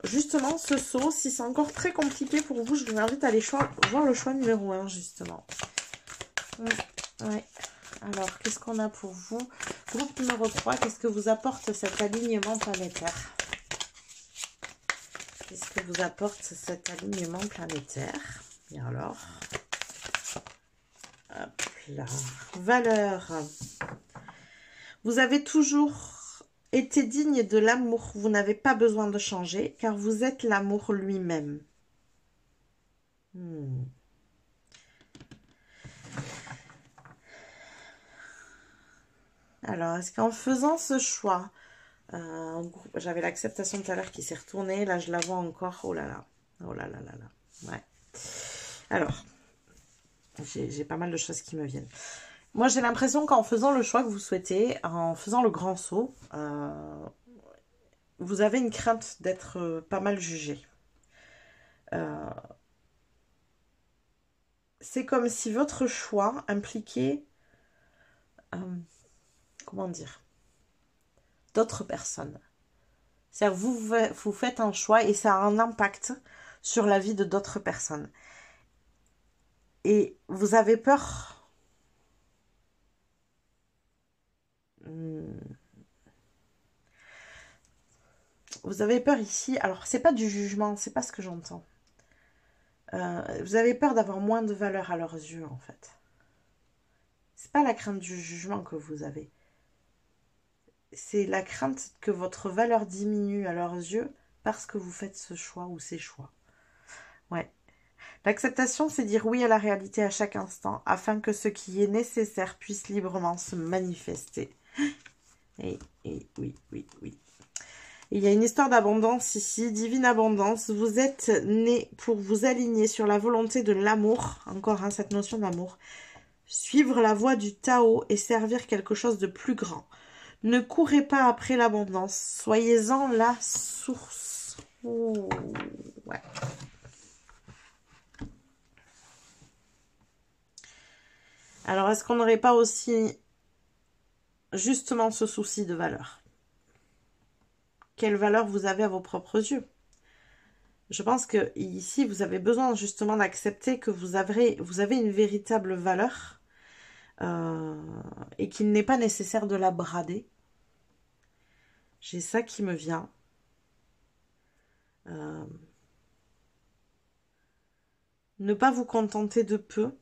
justement, ce saut, si c'est encore très compliqué pour vous, je vous invite à aller voir le choix numéro 1, justement. Ouais. Alors, qu'est-ce qu'on a pour vous? Groupe numéro 3, qu'est-ce que vous apporte cet alignement planétaire? Qu'est-ce que vous apporte cet alignement planétaire? Et alors, hop là. Valeur. Vous avez toujours... été digne de l'amour, vous n'avez pas besoin de changer, car vous êtes l'amour lui-même. Alors, est-ce qu'en faisant ce choix, j'avais l'acceptation tout à l'heure qui s'est retournée, là je la vois encore, oh là là, oh là là là là, ouais. Alors, j'ai pas mal de choses qui me viennent. Moi, j'ai l'impression qu'en faisant le choix que vous souhaitez, en faisant le grand saut, vous avez une crainte d'être pas mal jugé. C'est comme si votre choix impliquait, comment dire, d'autres personnes. C'est-à-dire vous faites un choix et ça a un impact sur la vie de d'autres personnes. Et vous avez peur... Vous avez peur ici, alors c'est pas du jugement, c'est pas ce que j'entends. Vous avez peur d'avoir moins de valeur à leurs yeux, en fait. C'est pas la crainte du jugement que vous avez. C'est la crainte que votre valeur diminue à leurs yeux parce que vous faites ce choix ou ces choix. Ouais. L'acceptation, c'est dire oui à la réalité à chaque instant afin que ce qui est nécessaire puisse librement se manifester. Et oui, oui, oui. Et il y a une histoire d'abondance ici, divine abondance. Vous êtes né pour vous aligner sur la volonté de l'amour, encore hein, cette notion d'amour. Suivre la voie du Tao et servir quelque chose de plus grand. Ne courez pas après l'abondance, soyez-en la source. Ouh, ouais. Alors, est-ce qu'on n'aurait pas aussi justement ce souci de valeur? Quelle valeur vous avez à vos propres yeux? Je pense que ici, vous avez besoin justement d'accepter que vous avez une véritable valeur euh, et qu'il n'est pas nécessaire de la brader. J'ai ça qui me vient. Euh, ne pas vous contenter de peu.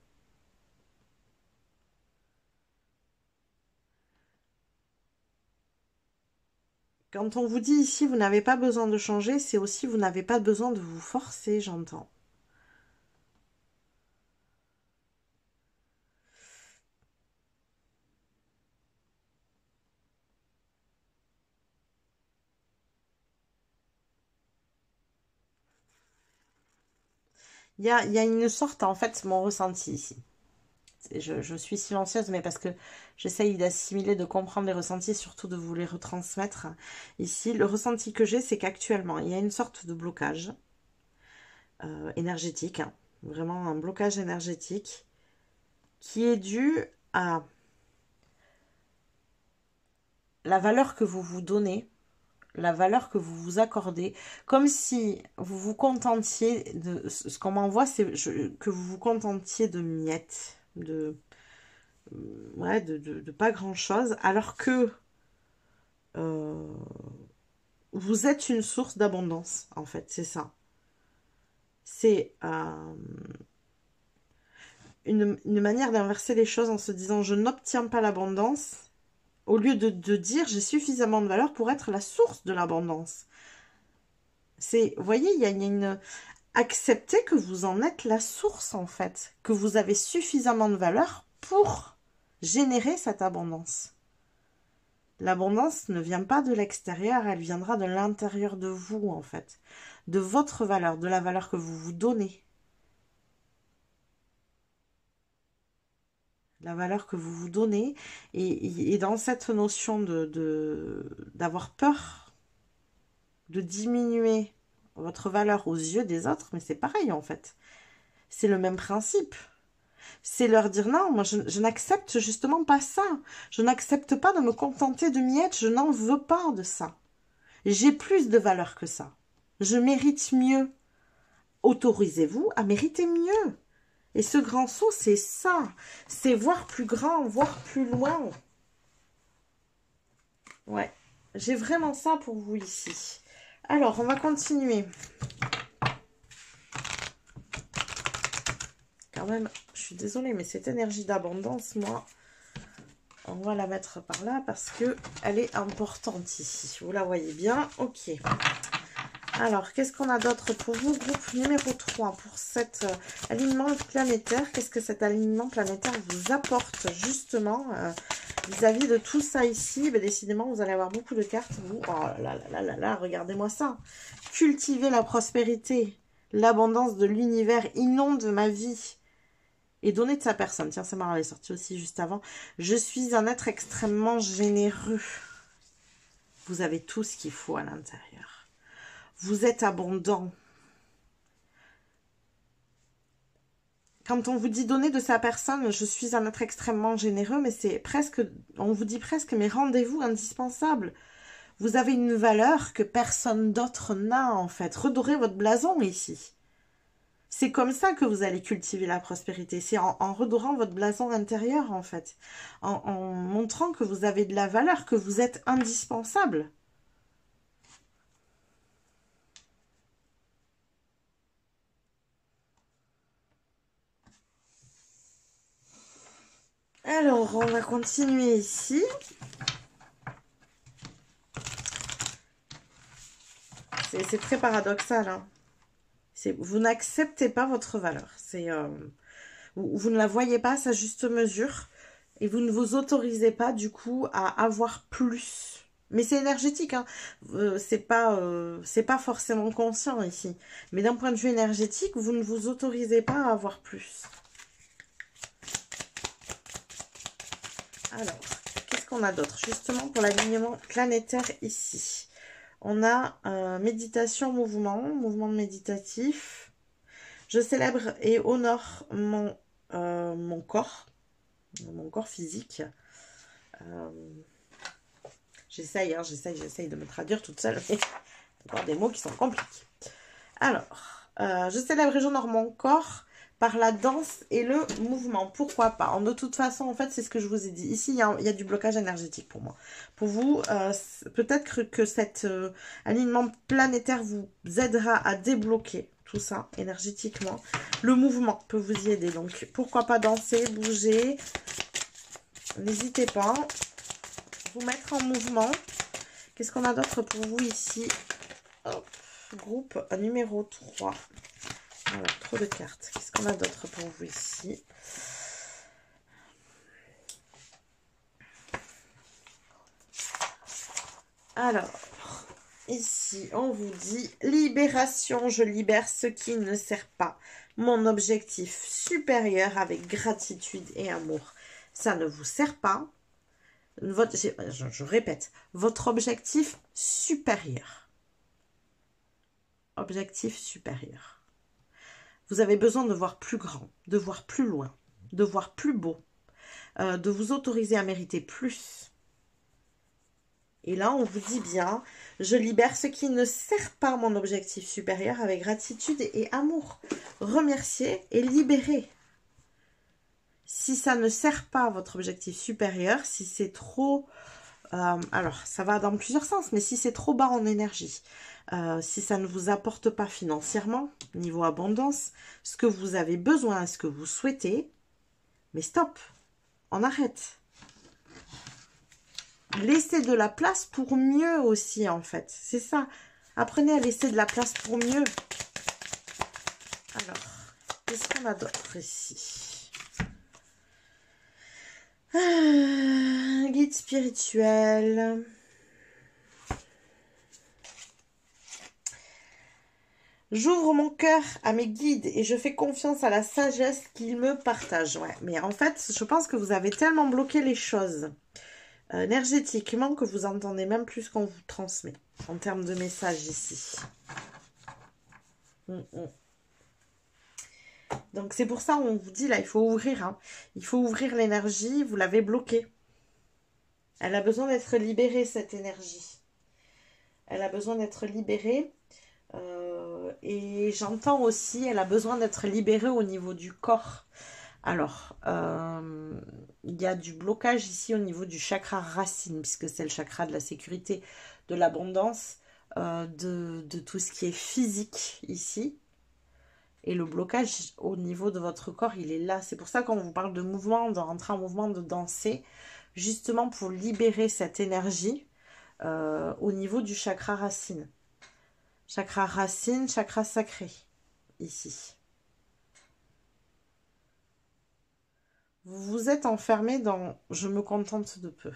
Quand on vous dit ici, vous n'avez pas besoin de changer, c'est aussi vous n'avez pas besoin de vous forcer, j'entends. Il y a une sorte, en fait, mon ressenti ici. Je suis silencieuse, mais parce que j'essaye d'assimiler, de comprendre les ressentis, surtout de vous les retransmettre. Ici, le ressenti que j'ai, c'est qu'actuellement, il y a une sorte de blocage énergétique, hein, vraiment un blocage énergétique qui est dû à la valeur que vous vous donnez, la valeur que vous vous accordez, comme si vous vous contentiez de... Ce qu'on m'envoie, c'est que vous vous contentiez de miettes, ouais, de pas grand-chose, alors que euh, vous êtes une source d'abondance, en fait, c'est ça. C'est une manière d'inverser les choses en se disant je n'obtiens pas l'abondance, au lieu de dire j'ai suffisamment de valeur pour être la source de l'abondance. C'est, vous voyez, il y a une... Acceptez que vous en êtes la source, en fait, que vous avez suffisamment de valeur pour générer cette abondance. L'abondance ne vient pas de l'extérieur, elle viendra de l'intérieur de vous, en fait. De votre valeur, de la valeur que vous vous donnez. La valeur que vous vous donnez. Et dans cette notion d'avoir peur de diminuer votre valeur aux yeux des autres, mais c'est pareil, en fait. C'est le même principe. C'est leur dire non, moi je n'accepte justement pas ça. Je n'accepte pas de me contenter de miettes, je n'en veux pas de ça. J'ai plus de valeur que ça. Je mérite mieux. Autorisez-vous à mériter mieux. Et ce grand saut, c'est ça. C'est voir plus grand, voir plus loin. Ouais, j'ai vraiment ça pour vous ici. Alors, on va continuer. Quand même, je suis désolée, mais cette énergie d'abondance, moi, on va la mettre par là parce que elle est importante ici. Vous la voyez bien. Ok. Alors, qu'est-ce qu'on a d'autre pour vous? Groupe numéro 3 pour cet alignement planétaire. Qu'est-ce que cet alignement planétaire vous apporte justement vis-à-vis de tout ça ici? Ben, décidément, vous allez avoir beaucoup de cartes. Vous, oh là là là là là, regardez-moi ça. Cultiver la prospérité, l'abondance de l'univers inonde ma vie. Et donner de sa personne. Tiens, c'est marrant, elle est sortie aussi juste avant. Je suis un être extrêmement généreux. Vous avez tout ce qu'il faut à l'intérieur. Vous êtes abondant. Quand on vous dit donner de sa personne, je suis un être extrêmement généreux, mais c'est presque, on vous dit presque, mais rendez-vous indispensable. Vous avez une valeur que personne d'autre n'a, en fait. Redorez votre blason ici. C'est comme ça que vous allez cultiver la prospérité. C'est en redorant votre blason intérieur, en fait. En montrant que vous avez de la valeur, que vous êtes indispensable. Alors, on va continuer ici. C'est très paradoxal, hein. Vous n'acceptez pas votre valeur. Vous ne la voyez pas à sa juste mesure et vous ne vous autorisez pas du coup à avoir plus. Mais c'est énergétique, hein. C'est pas forcément conscient ici. Mais d'un point de vue énergétique, vous ne vous autorisez pas à avoir plus. Alors, qu'est-ce qu'on a d'autre? Justement pour l'alignement planétaire ici. On a méditation, mouvement méditatif. Je célèbre et honore mon corps. dans mon corps physique. J'essaye de me traduire toute seule, mais encore des mots qui sont compliqués. Alors, je célèbre et j'honore mon corps par la danse et le mouvement. Pourquoi pas? De toute façon, en fait, c'est ce que je vous ai dit. Ici, il y a du blocage énergétique pour moi. Pour vous, peut-être que cet alignement planétaire vous aidera à débloquer tout ça énergétiquement. Le mouvement peut vous y aider. Donc, pourquoi pas danser, bouger? N'hésitez pas. Vous mettre en mouvement. Qu'est-ce qu'on a d'autre pour vous ici? Hop, groupe numéro 3. Voilà, trop de cartes. Qu'est-ce qu'on a d'autre pour vous ici? Alors, ici, on vous dit libération. Je libère ce qui ne sert pas. Mon objectif supérieur avec gratitude et amour. Ça ne vous sert pas. Je répète, votre objectif supérieur. Objectif supérieur. Vous avez besoin de voir plus grand, de voir plus loin, de voir plus beau, de vous autoriser à mériter plus. Et là, on vous dit bien, je libère ce qui ne sert pas mon objectif supérieur avec gratitude et amour. Remercier et libérer. Si ça ne sert pas votre objectif supérieur, si c'est trop... alors, ça va dans plusieurs sens, mais si c'est trop bas en énergie, si ça ne vous apporte pas financièrement, niveau abondance, ce que vous avez besoin, ce que vous souhaitez, mais stop, on arrête. Laissez de la place pour mieux aussi, en fait. C'est ça. Apprenez à laisser de la place pour mieux. Alors, qu'est-ce qu'on a d'autre ici? Guide spirituel. J'ouvre mon cœur à mes guides et je fais confiance à la sagesse qu'ils me partagent. Ouais, mais en fait, je pense que vous avez tellement bloqué les choses énergétiquement que vous entendez même plus ce qu'on vous transmet en termes de messages ici. Donc c'est pour ça on vous dit là, il faut ouvrir. Hein. Il faut ouvrir l'énergie, vous l'avez bloquée. Elle a besoin d'être libérée, cette énergie. Elle a besoin d'être libérée. Et j'entends aussi, elle a besoin d'être libérée au niveau du corps. Alors, il y a du blocage ici au niveau du chakra racine, puisque c'est le chakra de la sécurité, de l'abondance, de tout ce qui est physique ici. Et le blocage au niveau de votre corps, il est là. C'est pour ça qu'on vous parle de mouvement, de rentrer en mouvement, de danser, justement pour libérer cette énergie au niveau du chakra racine. Chakra racine, chakra sacré, ici. Vous vous êtes enfermé dans « je me contente de peu ».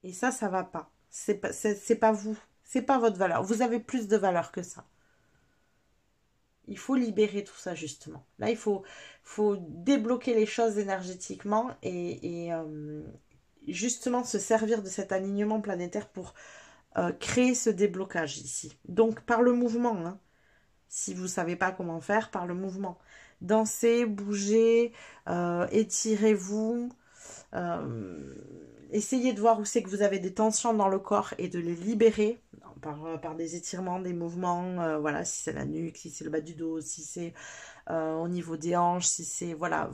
Et ça va pas. C'est pas vous. C'est pas votre valeur. Vous avez plus de valeur que ça. Il faut libérer tout ça, justement. Là, il faut débloquer les choses énergétiquement et justement se servir de cet alignement planétaire pour créer ce déblocage ici. Donc, par le mouvement, hein. Si vous ne savez pas comment faire, par le mouvement. Dansez, bougez, étirez-vous. Essayez de voir où c'est que vous avez des tensions dans le corps et de les libérer par des étirements, des mouvements. Voilà, si c'est la nuque, si c'est le bas du dos, si c'est au niveau des hanches, si c'est... Voilà,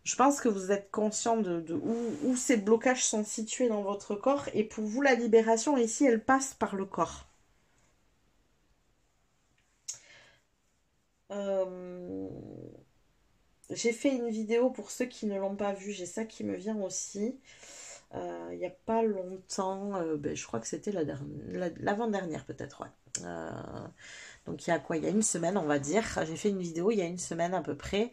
je pense que vous êtes conscient de où ces blocages sont situés dans votre corps. Et pour vous, la libération, ici, elle passe par le corps. J'ai fait une vidéo pour ceux qui ne l'ont pas vue. J'ai ça qui me vient aussi. Il n'y a pas longtemps. Je crois que c'était l'avant-dernière peut-être. Ouais. Donc il y a quoi? Il y a une semaine, on va dire. J'ai fait une vidéo il y a une semaine à peu près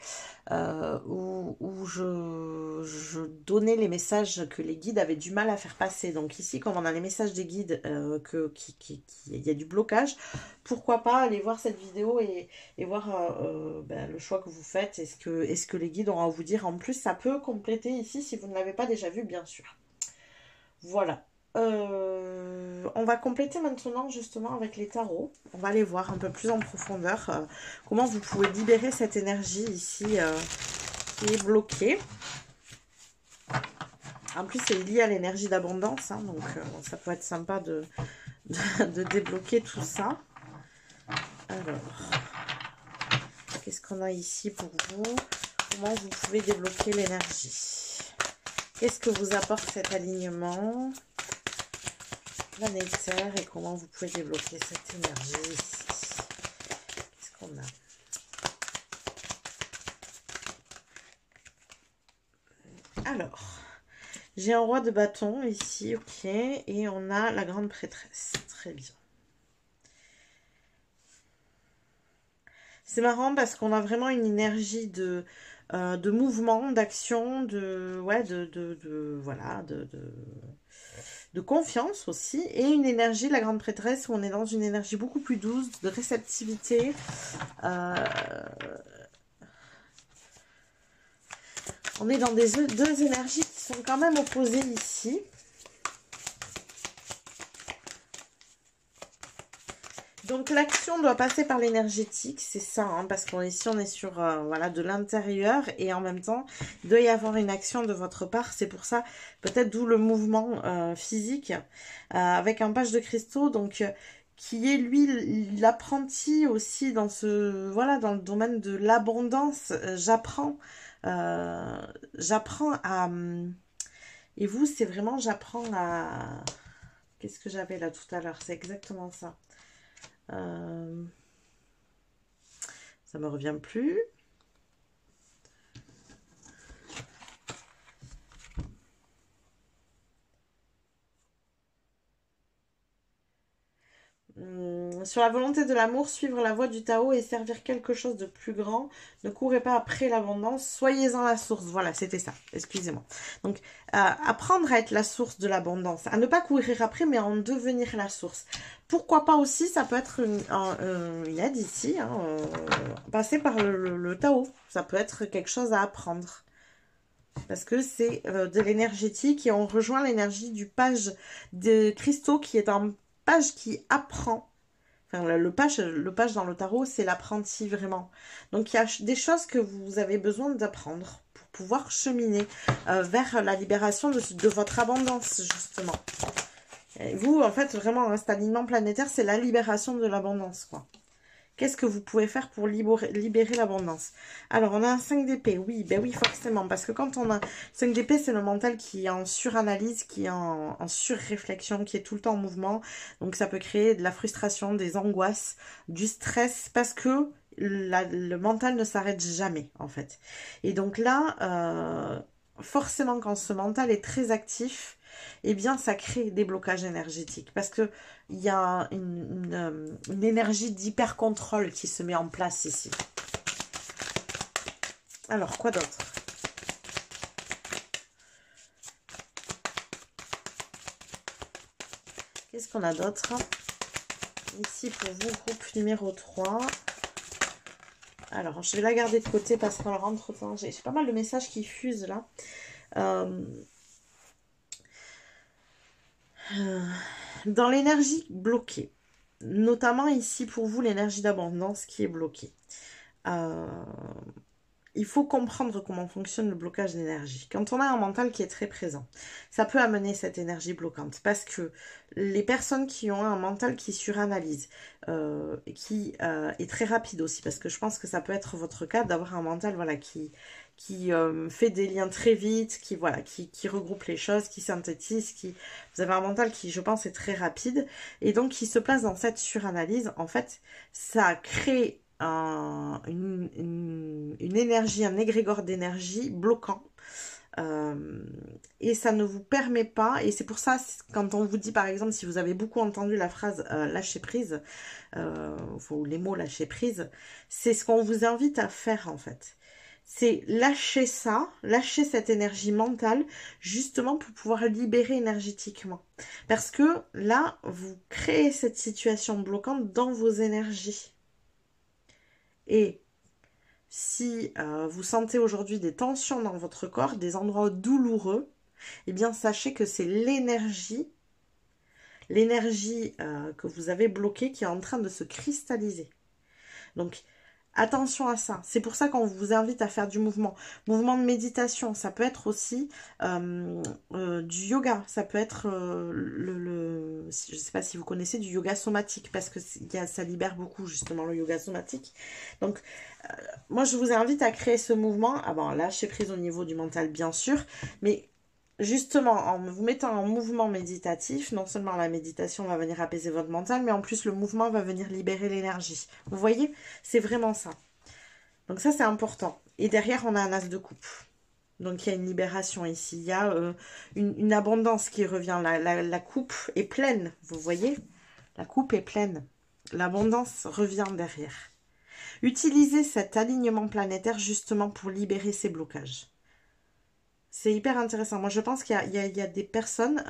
où je donnais les messages que les guides avaient du mal à faire passer. Donc ici, comme on a les messages des guides, il y a du blocage, pourquoi pas aller voir cette vidéo et voir le choix que vous faites. Est-ce que les guides ont à vous dire? En plus, ça peut compléter ici si vous ne l'avez pas déjà vu, bien sûr. Voilà. On va compléter maintenant justement avec les tarots. On va aller voir un peu plus en profondeur comment vous pouvez libérer cette énergie ici qui est bloqué. En plus, c'est lié à l'énergie d'abondance, hein, donc ça peut être sympa de débloquer tout ça. Alors, qu'est-ce qu'on a ici pour vous? Comment vous pouvez débloquer l'énergie? Qu'est-ce que vous apporte cet alignement planétaire et comment vous pouvez débloquer cette énergie ici? Qu'est-ce qu'on a? Alors, j'ai un roi de bâton ici, ok, et on a la grande prêtresse, très bien. C'est marrant parce qu'on a vraiment une énergie de mouvement, d'action, voilà, de confiance aussi, et une énergie, la grande prêtresse, où on est dans une énergie beaucoup plus douce, de réceptivité. On est dans deux énergies qui sont quand même opposées ici. Donc l'action doit passer par l'énergétique, c'est ça, hein, parce qu'ici on est sur voilà, de l'intérieur et en même temps il doit y avoir une action de votre part. C'est pour ça peut-être d'où le mouvement physique avec un page de cristaux, donc qui est lui l'apprenti aussi dans ce voilà dans le domaine de l'abondance. J'apprends à et vous c'est vraiment j'apprends à qu'est-ce que j'avais là tout à l'heure, c'est exactement ça. Ça me revient plus. Sur la volonté de l'amour, suivre la voie du Tao et servir quelque chose de plus grand. Ne courez pas après l'abondance, soyez-en la source. Voilà, c'était ça, excusez-moi. Donc, apprendre à être la source de l'abondance, à ne pas courir après, mais à en devenir la source. Pourquoi pas aussi, ça peut être une aide ici, hein, passer par le Tao. Ça peut être quelque chose à apprendre. Parce que c'est de l'énergétique et on rejoint l'énergie du page de cristaux qui est un page qui apprend. Enfin, le page dans le tarot, c'est l'apprenti vraiment. Donc, il y a des choses que vous avez besoin d'apprendre pour pouvoir cheminer vers la libération de votre abondance, justement. Et vous, en fait, vraiment, cet alignement planétaire, c'est la libération de l'abondance, quoi. Qu'est-ce que vous pouvez faire pour libérer l'abondance? Alors, on a un 5 d'épée. Oui, ben oui, forcément. Parce que quand on a 5 d'épée, c'est le mental qui est en suranalyse, qui est en surréflexion, qui est tout le temps en mouvement. Donc, ça peut créer de la frustration, des angoisses, du stress, parce que le mental ne s'arrête jamais, en fait. Et donc là, forcément, quand ce mental est très actif, eh bien, ça crée des blocages énergétiques. Parce que il y a une énergie d'hyper-contrôle qui se met en place ici. Alors, quoi d'autre? Qu'est-ce qu'on a d'autre? Ici, pour vous, groupe numéro 3. Alors, je vais la garder de côté parce qu'en entre-temps, j'ai pas mal de messages qui fusent là. Dans l'énergie bloquée, notamment ici pour vous, l'énergie d'abondance qui est bloquée. Il faut comprendre comment fonctionne le blocage d'énergie. Quand on a un mental qui est très présent, ça peut amener cette énergie bloquante parce que les personnes qui ont un mental qui suranalyse, qui est très rapide aussi, parce que je pense que ça peut être votre cas d'avoir un mental voilà, qui fait des liens très vite, qui regroupe les choses, qui synthétise, vous avez un mental qui, je pense, est très rapide et donc qui se place dans cette suranalyse. En fait, ça crée une énergie, un égrégore d'énergie bloquant. Et ça ne vous permet pas, et c'est pour ça, quand on vous dit par exemple, si vous avez beaucoup entendu la phrase lâcher prise, ou les mots lâcher prise, c'est ce qu'on vous invite à faire en fait. C'est lâcher ça, lâcher cette énergie mentale, justement pour pouvoir libérer énergétiquement. Parce que là, vous créez cette situation bloquante dans vos énergies. Et si vous sentez aujourd'hui des tensions dans votre corps, des endroits douloureux, eh bien sachez que c'est l'énergie que vous avez bloquée qui est en train de se cristalliser. Donc Attention à ça. C'est pour ça qu'on vous invite à faire du mouvement. Mouvement de méditation, ça peut être aussi du yoga. Ça peut être je ne sais pas si vous connaissez du yoga somatique parce que ça libère beaucoup justement le yoga somatique. Donc, moi je vous invite à créer ce mouvement. Ah bon, lâcher prise au niveau du mental bien sûr, mais justement, en vous mettant en mouvement méditatif, non seulement la méditation va venir apaiser votre mental, mais en plus le mouvement va venir libérer l'énergie. Vous voyez? C'est vraiment ça. Donc ça, c'est important. Et derrière, on a un as de coupe. Donc il y a une libération ici. Il y a une abondance qui revient. La coupe est pleine, vous voyez? La coupe est pleine. L'abondance revient derrière. Utilisez cet alignement planétaire justement pour libérer ces blocages. C'est hyper intéressant. Moi, je pense qu'il y a des personnes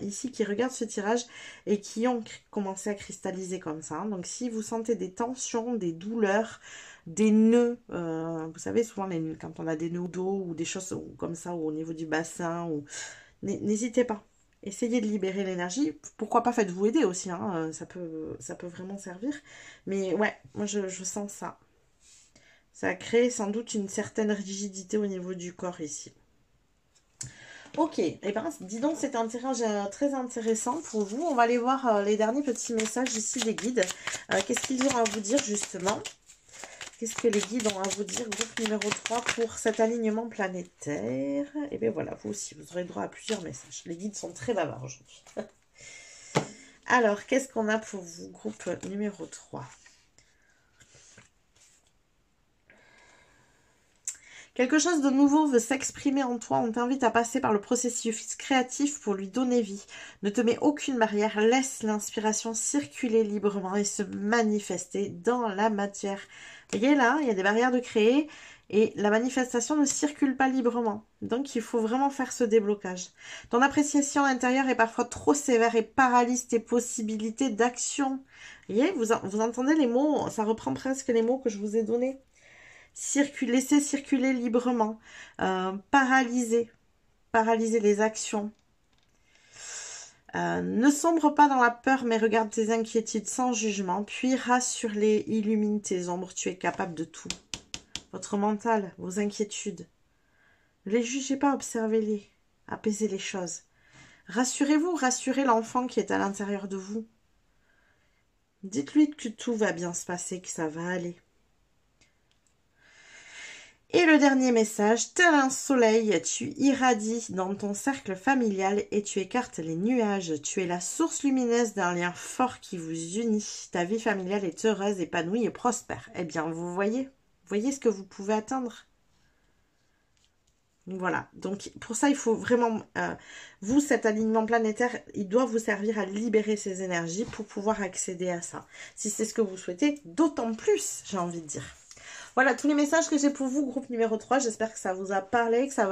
ici qui regardent ce tirage et qui ont commencé à cristalliser comme ça. Donc, si vous sentez des tensions, des douleurs, des nœuds, vous savez, souvent, quand on a des nœuds au dos ou des choses comme ça, ou au niveau du bassin, n'hésitez pas. Essayez de libérer l'énergie. Pourquoi pas faites-vous aider aussi, hein, ça peut vraiment servir. Mais ouais, moi, je sens ça. Ça crée sans doute une certaine rigidité au niveau du corps ici. Ok, et ben, dis donc, c'est un tirage très intéressant pour vous. On va aller voir les derniers petits messages ici des guides. Qu'est-ce qu'ils ont à vous dire justement? Qu'est-ce que les guides ont à vous dire, groupe numéro 3, pour cet alignement planétaire? Et bien voilà, vous aussi, vous aurez droit à plusieurs messages. Les guides sont très bavards aujourd'hui. Alors, qu'est-ce qu'on a pour vous, groupe numéro 3? Quelque chose de nouveau veut s'exprimer en toi. On t'invite à passer par le processus créatif pour lui donner vie. Ne te mets aucune barrière. Laisse l'inspiration circuler librement et se manifester dans la matière. Vous voyez là, il y a des barrières de créer et la manifestation ne circule pas librement. Donc, il faut vraiment faire ce déblocage. Ton appréciation intérieure est parfois trop sévère et paralyse tes possibilités d'action. Vous voyez, vous entendez les mots, ça reprend presque les mots que je vous ai donnés. Laisser circuler librement, paralyser les actions. Ne sombre pas dans la peur, mais regarde tes inquiétudes sans jugement, puis rassure-les, illumine tes ombres, tu es capable de tout. Votre mental, vos inquiétudes, ne les jugez pas, observez-les, apaisez les choses. Rassurez-vous, rassurez l'enfant qui est à l'intérieur de vous. Dites-lui que tout va bien se passer, que ça va aller. Et le dernier message, tel un soleil, tu irradies dans ton cercle familial et tu écartes les nuages. Tu es la source lumineuse d'un lien fort qui vous unit. Ta vie familiale est heureuse, épanouie et prospère. Eh bien, vous voyez ce que vous pouvez atteindre. Voilà, donc pour ça, il faut vraiment, vous, cet alignement planétaire, il doit vous servir à libérer ces énergies pour pouvoir accéder à ça. Si c'est ce que vous souhaitez, d'autant plus, j'ai envie de dire. Voilà, tous les messages que j'ai pour vous, groupe numéro 3. J'espère que ça vous a parlé, que ça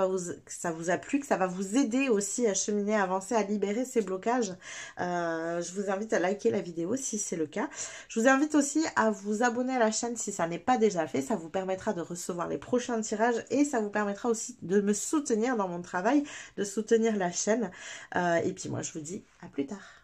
vous a plu, que ça va vous aider aussi à cheminer, à avancer, à libérer ces blocages. Je vous invite à liker la vidéo si c'est le cas. Je vous invite aussi à vous abonner à la chaîne si ça n'est pas déjà fait. Ça vous permettra de recevoir les prochains tirages et ça vous permettra aussi de me soutenir dans mon travail, de soutenir la chaîne. Et puis moi, je vous dis à plus tard.